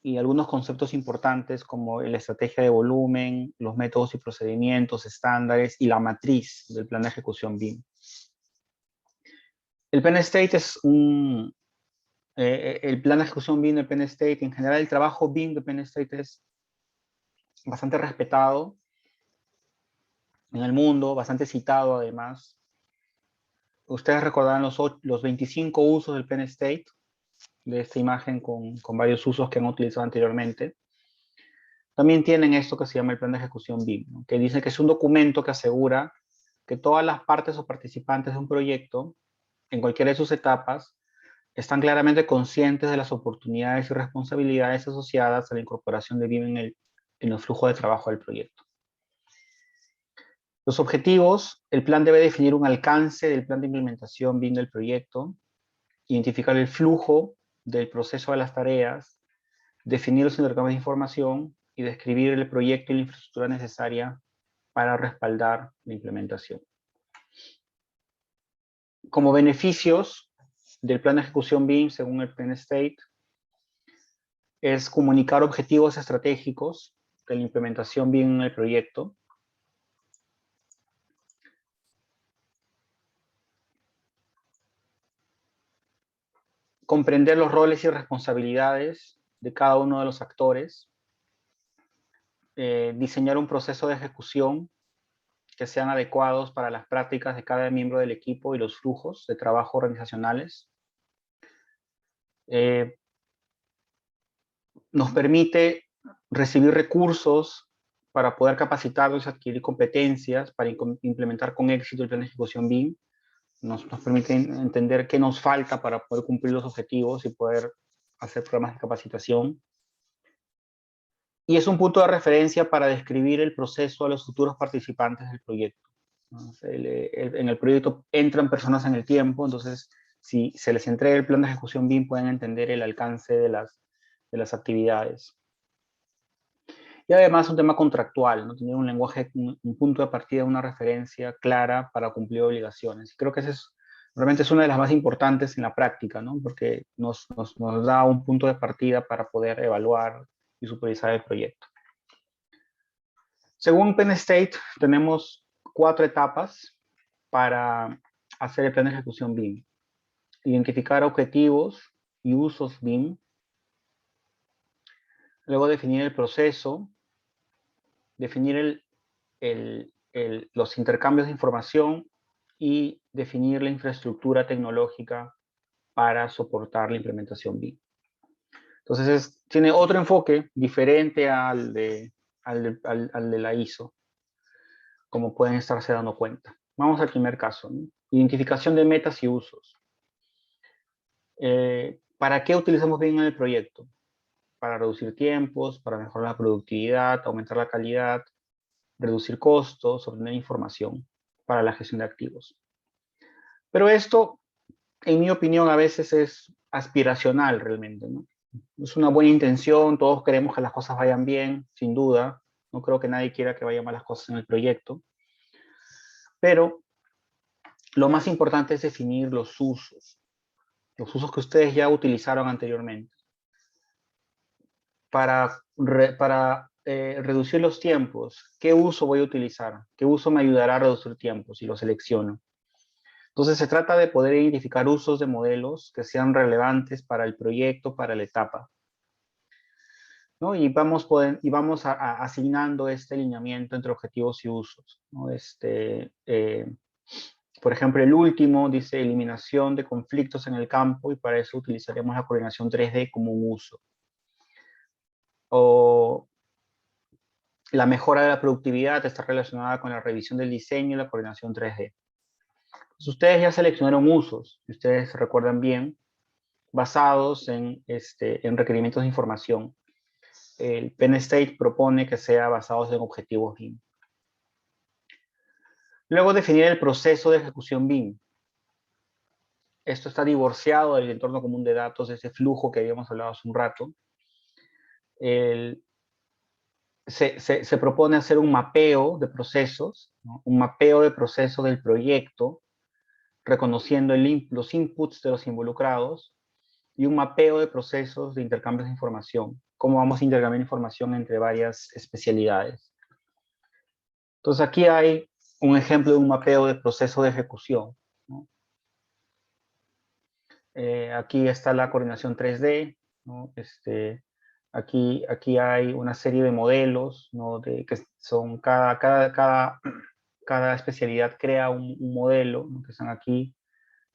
y algunos conceptos importantes como la estrategia de volumen, los métodos y procedimientos, estándares y la matriz del plan de ejecución BIM. El Penn State es el plan de ejecución BIM del Penn State, en general el trabajo BIM del Penn State es bastante respetado en el mundo, bastante citado además. Ustedes recordarán los 25 usos del Penn State, de esta imagen con varios usos que han utilizado anteriormente. También tienen esto que se llama el plan de ejecución BIM, ¿no? Que dice que es un documento que asegura que todas las partes o participantes de un proyecto, en cualquiera de sus etapas, están claramente conscientes de las oportunidades y responsabilidades asociadas a la incorporación de BIM en el flujo de trabajo del proyecto. Los objetivos: el plan debe definir un alcance del plan de implementación BIM del proyecto, identificar el flujo del proceso de las tareas, definir los intercambios de información y describir el proyecto y la infraestructura necesaria para respaldar la implementación. Como beneficios del plan de ejecución BIM, según el Penn State, es comunicar objetivos estratégicos de la implementación BIM en el proyecto, comprender los roles y responsabilidades de cada uno de los actores, diseñar un proceso de ejecución que sean adecuados para las prácticas de cada miembro del equipo y los flujos de trabajo organizacionales. Nos permite recibir recursos para poder capacitarnos, adquirir competencias, para implementar con éxito el plan de ejecución BIM. Nos permite entender qué nos falta para poder cumplir los objetivos y poder hacer programas de capacitación. Y es un punto de referencia para describir el proceso a los futuros participantes del proyecto. En el proyecto entran personas en el tiempo, entonces si se les entrega el plan de ejecución BIM pueden entender el alcance de las actividades. Y además un tema contractual, ¿no? Tener un lenguaje, un punto de partida, una referencia clara para cumplir obligaciones. Creo que realmente es una de las más importantes en la práctica, ¿no? Porque nos da un punto de partida para poder evaluar y supervisar el proyecto. Según Penn State, tenemos 4 etapas para hacer el plan de ejecución BIM. Identificar objetivos y usos BIM. Luego definir el proceso. Definir los intercambios de información y definir la infraestructura tecnológica para soportar la implementación BIM. Entonces, tiene otro enfoque diferente al de la ISO, como pueden estarse dando cuenta. Vamos al primer caso, ¿no? Identificación de metas y usos. ¿Para qué utilizamos BIM en el proyecto? Para reducir tiempos, para mejorar la productividad, aumentar la calidad, reducir costos, obtener información para la gestión de activos. Pero esto, en mi opinión, a veces es aspiracional realmente, ¿no? Es una buena intención, todos queremos que las cosas vayan bien, sin duda. No creo que nadie quiera que vayan mal las cosas en el proyecto. Pero lo más importante es definir los usos que ustedes ya utilizaron anteriormente. Para reducir los tiempos. ¿Qué uso voy a utilizar? ¿Qué uso me ayudará a reducir tiempos? Si lo selecciono. Entonces se trata de poder identificar usos de modelos que sean relevantes para el proyecto, para la etapa, ¿no? Y vamos asignando este alineamiento entre objetivos y usos, ¿no? Por ejemplo, el último dice eliminación de conflictos en el campo y para eso utilizaremos la coordinación 3D como un uso. O la mejora de la productividad está relacionada con la revisión del diseño y la coordinación 3D. Entonces, ustedes ya seleccionaron usos, si ustedes recuerdan bien, basados en requerimientos de información. El Penn State propone que sea basados en objetivos BIM. Luego definir el proceso de ejecución BIM. Esto está divorciado del entorno común de datos, de ese flujo que habíamos hablado hace un rato. Se propone hacer un mapeo de procesos, ¿no? Un mapeo de procesos del proyecto, reconociendo los inputs de los involucrados, y un mapeo de procesos de intercambios de información, cómo vamos a intercambiar información entre varias especialidades. Entonces aquí hay un ejemplo de un mapeo de proceso de ejecución, ¿no? Aquí está la coordinación 3D, ¿no? Aquí hay una serie de modelos, ¿no? Que son cada especialidad crea un modelo, ¿no? Que están aquí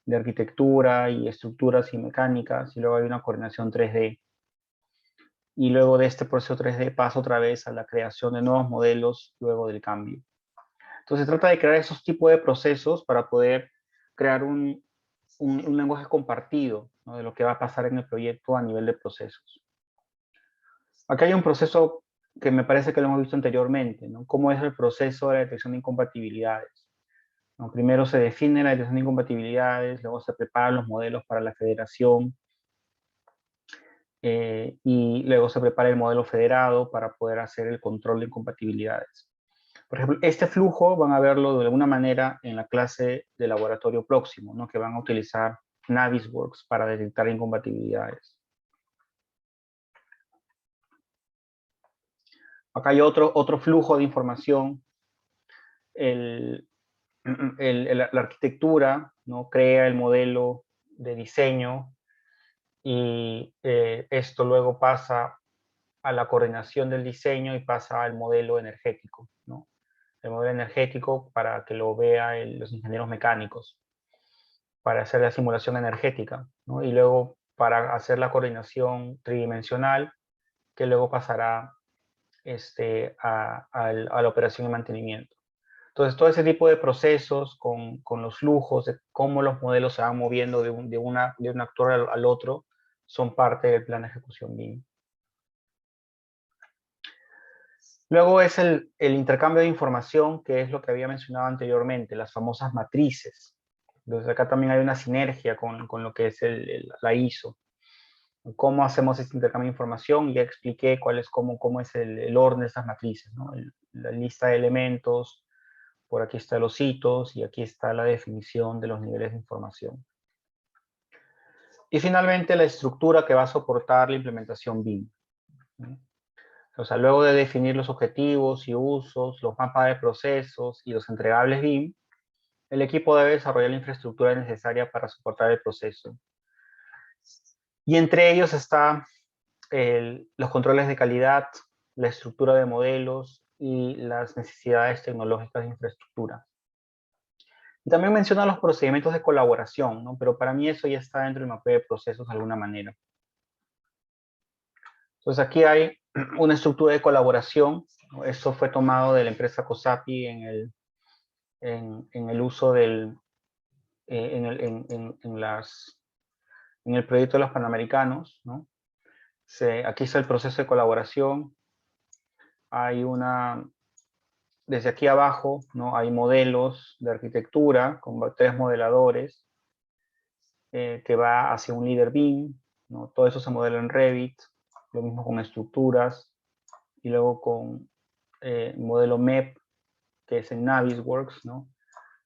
de arquitectura y estructuras y mecánicas, y luego hay una coordinación 3D. Y luego de este proceso 3D pasa otra vez a la creación de nuevos modelos luego del cambio. Entonces se trata de crear esos tipos de procesos para poder crear un lenguaje compartido, ¿no? De lo que va a pasar en el proyecto a nivel de procesos. Acá hay un proceso que me parece que lo hemos visto anteriormente, ¿no? ¿Cómo es el proceso de la detección de incompatibilidades? ¿No? Primero se define la detección de incompatibilidades, luego se preparan los modelos para la federación, y luego se prepara el modelo federado para poder hacer el control de incompatibilidades. Por ejemplo, este flujo van a verlo de alguna manera en la clase de laboratorio próximo, ¿no? Que van a utilizar Navisworks para detectar incompatibilidades. Acá hay otro flujo de información. La arquitectura, ¿no? Crea el modelo de diseño y esto luego pasa a la coordinación del diseño y pasa al modelo energético, ¿no? El modelo energético para que lo vean los ingenieros mecánicos, para hacer la simulación energética, ¿no? Y luego para hacer la coordinación tridimensional, que luego pasará a la operación y mantenimiento. Entonces, todo ese tipo de procesos con los flujos, de cómo los modelos se van moviendo de un actor al otro, son parte del plan de ejecución BIM. Luego es el intercambio de información, que es lo que había mencionado anteriormente, las famosas matrices. Entonces acá también hay una sinergia con lo que es la ISO. ¿Cómo hacemos este intercambio de información? Ya expliqué cómo es el orden de estas matrices, ¿no? La lista de elementos, por aquí están los hitos y aquí está la definición de los niveles de información. Y finalmente la estructura que va a soportar la implementación BIM, ¿no? O sea, luego de definir los objetivos y usos, los mapas de procesos y los entregables BIM, el equipo debe desarrollar la infraestructura necesaria para soportar el proceso. Y entre ellos están los controles de calidad, la estructura de modelos y las necesidades tecnológicas de infraestructura. Y también menciona los procedimientos de colaboración, ¿no? Pero para mí eso ya está dentro del mapeo de procesos de alguna manera. Entonces aquí hay una estructura de colaboración, ¿no? Esto fue tomado de la empresa COSAPI en el uso en el proyecto de los Panamericanos, ¿no? Aquí está el proceso de colaboración. Hay desde aquí abajo, ¿no? Hay modelos de arquitectura con 3 modeladores que va hacia un líder BIM, ¿no? Todo eso se modela en Revit, lo mismo con estructuras y luego con modelo MEP, que es en Navisworks, ¿no?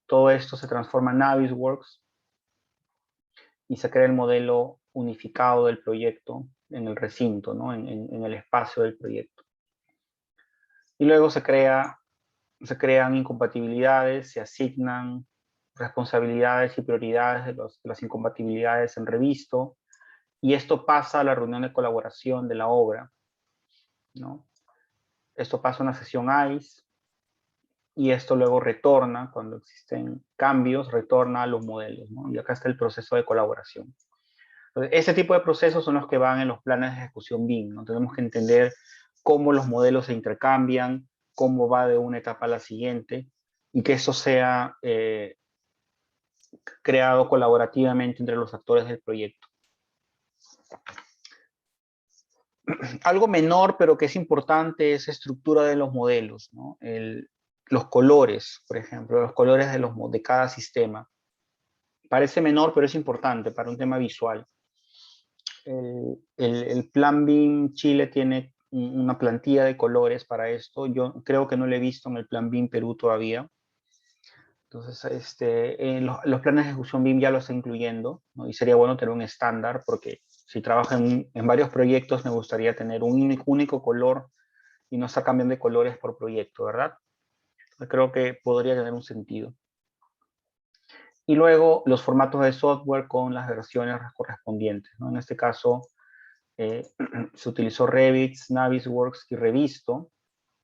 Todo esto se transforma en Navisworks y se crea el modelo unificado del proyecto en el recinto, ¿no? En el espacio del proyecto. Y luego se crean incompatibilidades, se asignan responsabilidades y prioridades de las incompatibilidades en Revisto, y esto pasa a la reunión de colaboración de la obra, ¿no? Esto pasa a una sesión ICE, y esto luego retorna, cuando existen cambios, retorna a los modelos, ¿no? Y acá está el proceso de colaboración. Entonces, ese tipo de procesos son los que van en los planes de ejecución BIM, ¿no? Tenemos que entender cómo los modelos se intercambian, cómo va de una etapa a la siguiente, y que eso sea creado colaborativamente entre los actores del proyecto. Algo menor, pero que es importante, es estructura de los modelos, ¿no? Los colores, por ejemplo, los colores de cada sistema. Parece menor, pero es importante para un tema visual. El Plan BIM Chile tiene una plantilla de colores para esto. Yo creo que no lo he visto en el Plan BIM Perú todavía. Entonces, los planes de ejecución BIM ya lo está incluyendo, ¿no? Y sería bueno tener un estándar, porque si trabajo en varios proyectos me gustaría tener un único color y no estar cambiando de colores por proyecto, ¿verdad? Creo que podría tener un sentido. Y luego los formatos de software con las versiones correspondientes, ¿no? En este caso se utilizó Revit, Navisworks y Revisto.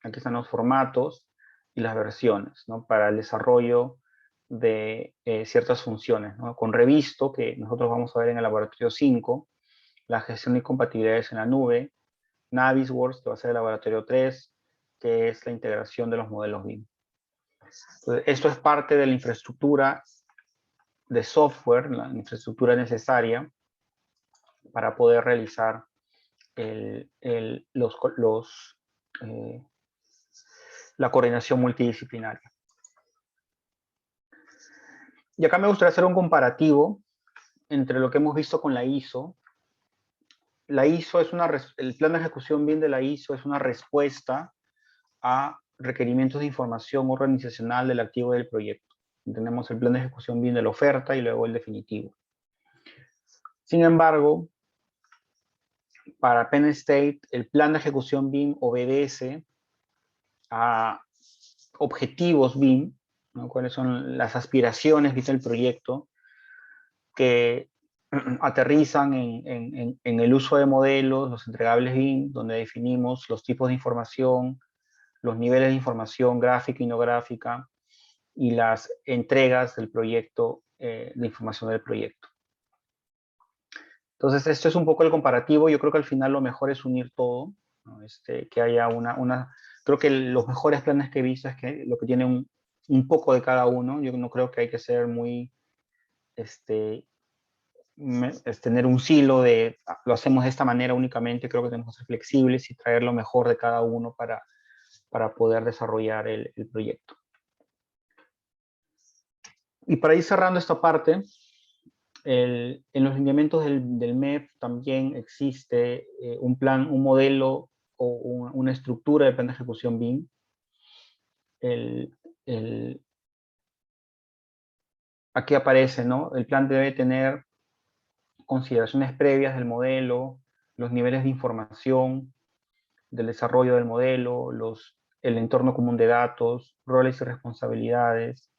Aquí están los formatos y las versiones, ¿no? Para el desarrollo de ciertas funciones, ¿no? Con Revisto, que nosotros vamos a ver en el laboratorio 5, la gestión de compatibilidades en la nube. Navisworks, que va a ser el laboratorio 3, que es la integración de los modelos BIM. Entonces, esto es parte de la infraestructura de software, la infraestructura necesaria para poder realizar la coordinación multidisciplinaria. Y acá me gustaría hacer un comparativo entre lo que hemos visto con la ISO. La ISO es el plan de ejecución BIM de la ISO es una respuesta a requerimientos de información organizacional del activo del proyecto. Tenemos el plan de ejecución BIM de la oferta y luego el definitivo. Sin embargo, para Penn State, el plan de ejecución BIM obedece a objetivos BIM, ¿no? Cuáles son las aspiraciones del proyecto, que aterrizan en el uso de modelos, los entregables BIM, donde definimos los tipos de información, los niveles de información gráfica y no gráfica, y las entregas del proyecto, de información del proyecto. Entonces, esto es un poco el comparativo. Yo creo que al final lo mejor es unir todo, ¿no? Que haya creo que los mejores planes que he visto es que lo que tiene un poco de cada uno. Yo no creo que hay que ser muy, es tener un silo de, lo hacemos de esta manera únicamente. Creo que tenemos que ser flexibles y traer lo mejor de cada uno para poder desarrollar el proyecto. Y para ir cerrando esta parte, en los lineamientos del MEP también existe un plan, un modelo o una estructura de plan de ejecución BIM. Aquí aparece, ¿no? El plan debe tener consideraciones previas del modelo, los niveles de información, del desarrollo del modelo, el entorno común de datos, roles y responsabilidades,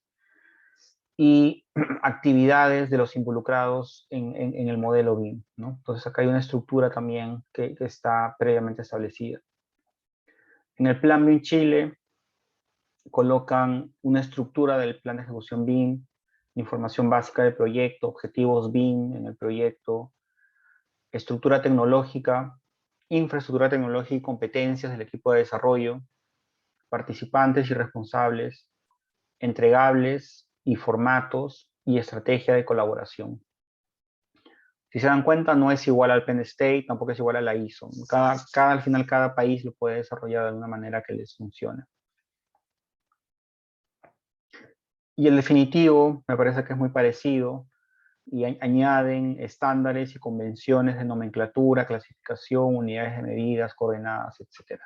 y actividades de los involucrados en el modelo BIM, ¿no? Entonces acá hay una estructura también que está previamente establecida. En el plan BIM Chile colocan una estructura del plan de ejecución BIM, información básica del proyecto, objetivos BIM en el proyecto, estructura tecnológica, infraestructura tecnológica y competencias del equipo de desarrollo, participantes y responsables, entregables y formatos y estrategia de colaboración. Si se dan cuenta, no es igual al Penn State, tampoco es igual a la ISO. Al final, cada país lo puede desarrollar de alguna manera que les funcione. Y el definitivo me parece que es muy parecido, y añaden estándares y convenciones de nomenclatura, clasificación, unidades de medidas, coordenadas, etc.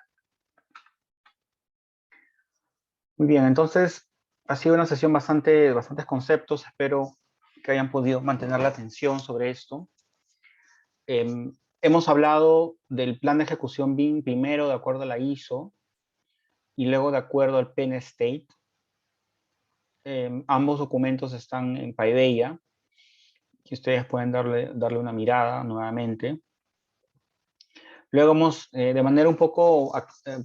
Muy bien, entonces ha sido una sesión bastantes conceptos. Espero que hayan podido mantener la atención sobre esto. Hemos hablado del plan de ejecución BIM primero de acuerdo a la ISO, y luego de acuerdo al Penn State. Ambos documentos están en Paideia, que ustedes pueden darle una mirada nuevamente. Luego de manera un poco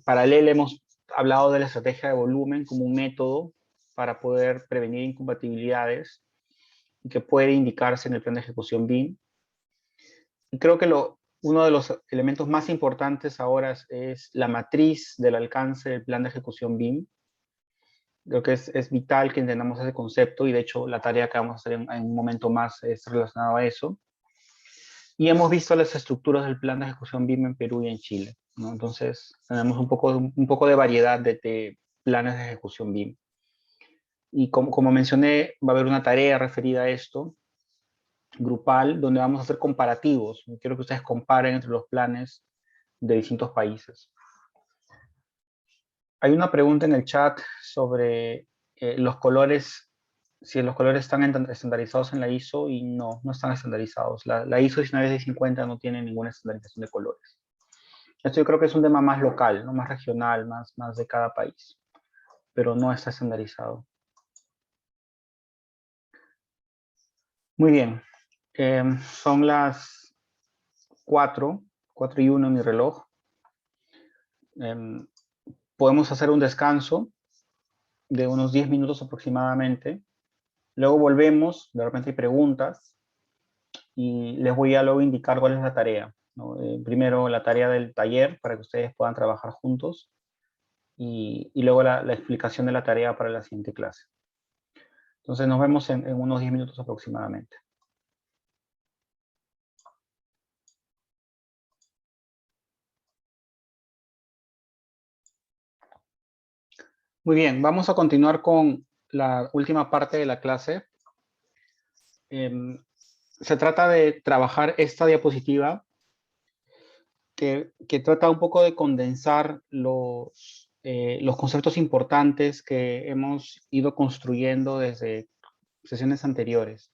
paralela, hemos hablado de la estrategia de volumen como un método para poder prevenir incompatibilidades y que puede indicarse en el plan de ejecución BIM. Y creo que uno de los elementos más importantes ahora es la matriz del alcance del plan de ejecución BIM. Creo que es vital que entendamos ese concepto y de hecho la tarea que vamos a hacer en un momento más es relacionada a eso. Y hemos visto las estructuras del plan de ejecución BIM en Perú y en Chile, ¿no? Entonces tenemos un poco de variedad de planes de ejecución BIM. Y como mencioné, va a haber una tarea referida a esto, grupal, donde vamos a hacer comparativos. Quiero que ustedes comparen entre los planes de distintos países. Hay una pregunta en el chat sobre los colores, si los colores están estandarizados en la ISO, y no están estandarizados. La ISO 19650 no tiene ninguna estandarización de colores. Esto yo creo que es un tema más local, ¿no? Más regional, más de cada país, pero no está estandarizado. Muy bien, son las 4:01 en mi reloj. Podemos hacer un descanso de unos 10 minutos aproximadamente. Luego volvemos, de repente hay preguntas, y les voy a luego indicar cuál es la tarea, ¿no? Primero la tarea del taller para que ustedes puedan trabajar juntos y luego la explicación de la tarea para la siguiente clase. Entonces nos vemos en unos 10 minutos aproximadamente. Muy bien, vamos a continuar con la última parte de la clase. Se trata de trabajar esta diapositiva que trata un poco de condensar los conceptos importantes que hemos ido construyendo desde sesiones anteriores.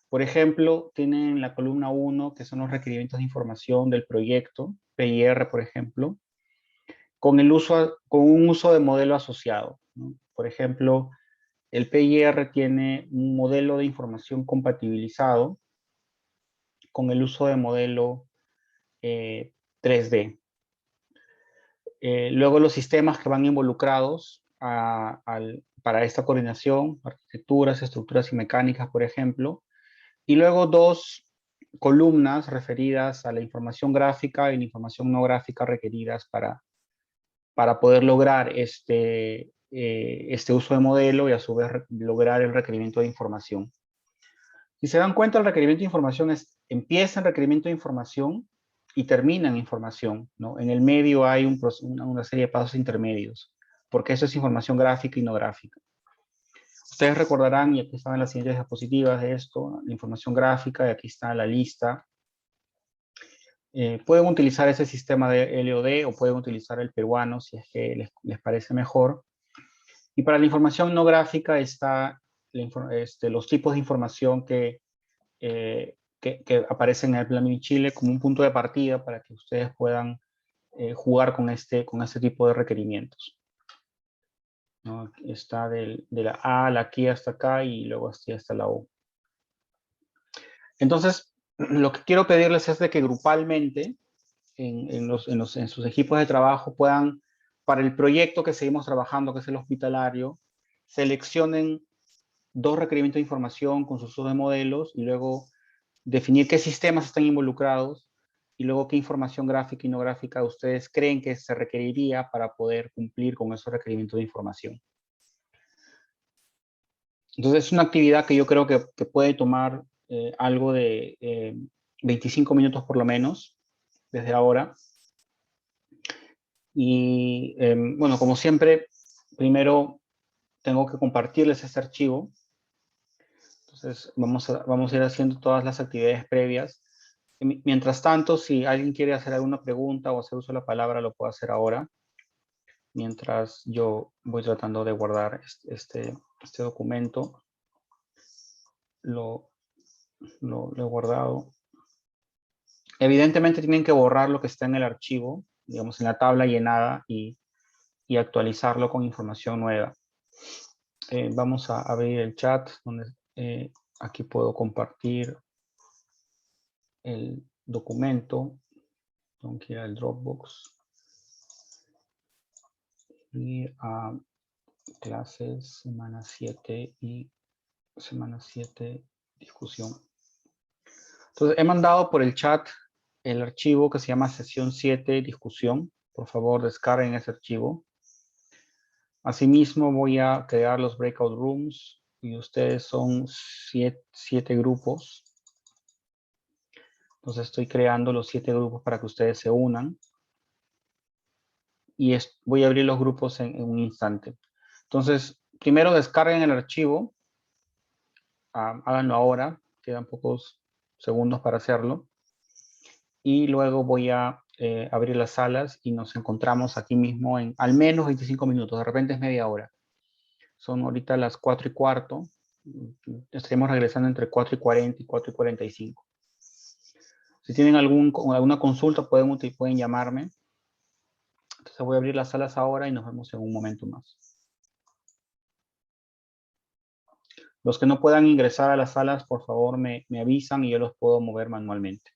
Por ejemplo, tienen la columna 1, que son los requerimientos de información del proyecto, PIR, por ejemplo, con un uso de modelo asociado, ¿no? Por ejemplo, el PIR tiene un modelo de información compatibilizado con el uso de modelo 3D. Luego los sistemas que van involucrados para esta coordinación, arquitecturas, estructuras y mecánicas, por ejemplo. Y luego dos columnas referidas a la información gráfica y la información no gráfica requeridas para poder lograr este uso de modelo y a su vez lograr el requerimiento de información. Si se dan cuenta, el requerimiento de información empieza en requerimiento de información y termina en información, ¿no? En el medio hay una serie de pasos intermedios, porque eso es información gráfica y no gráfica. Ustedes recordarán, y aquí están las siguientes diapositivas de esto, la información gráfica, y aquí está la lista. Pueden utilizar ese sistema de LOD o pueden utilizar el peruano si es que les parece mejor. Y para la información no gráfica está los tipos de información que aparecen en el Plan BIM Chile como un punto de partida para que ustedes puedan jugar con este tipo de requerimientos, ¿no? Está de la A a la Q hasta acá y luego hasta la O. Entonces, lo que quiero pedirles es de que grupalmente en sus equipos de trabajo puedan, para el proyecto que seguimos trabajando, que es el hospitalario, seleccionen dos requerimientos de información con sus usos de modelos y luego definir qué sistemas están involucrados y luego qué información gráfica y no gráfica ustedes creen que se requeriría para poder cumplir con esos requerimientos de información. Entonces es una actividad que yo creo que puede tomar algo de 25 minutos por lo menos desde ahora. Y bueno, como siempre, primero tengo que compartirles este archivo. Entonces vamos a ir haciendo todas las actividades previas. Mientras tanto, si alguien quiere hacer alguna pregunta o hacer uso de la palabra, lo puedo hacer ahora, mientras yo voy tratando de guardar este documento. Lo he guardado. Evidentemente tienen que borrar lo que está en el archivo, digamos en la tabla llenada, y y actualizarlo con información nueva. Vamos a abrir el chat donde aquí puedo compartir el documento. Tengo que ir al Dropbox y a clases semana 7 y semana 7 discusión. Entonces he mandado por el chat el archivo que se llama sesión 7 discusión. Por favor, descarguen ese archivo. Asimismo, voy a crear los breakout rooms y ustedes son 7 grupos. Entonces estoy creando los 7 grupos para que ustedes se unan. Y voy a abrir los grupos en un instante. Entonces, primero descarguen el archivo. Háganlo ahora. Quedan pocos segundos para hacerlo. Y luego voy a abrir las salas y nos encontramos aquí mismo en al menos 25 minutos. De repente es media hora. Son ahorita las 4:15. Estaremos regresando entre 4:40 y 4:45. Si tienen alguna consulta, pueden llamarme. Entonces voy a abrir las salas ahora y nos vemos en un momento más. Los que no puedan ingresar a las salas, por favor, me avisan y yo los puedo mover manualmente.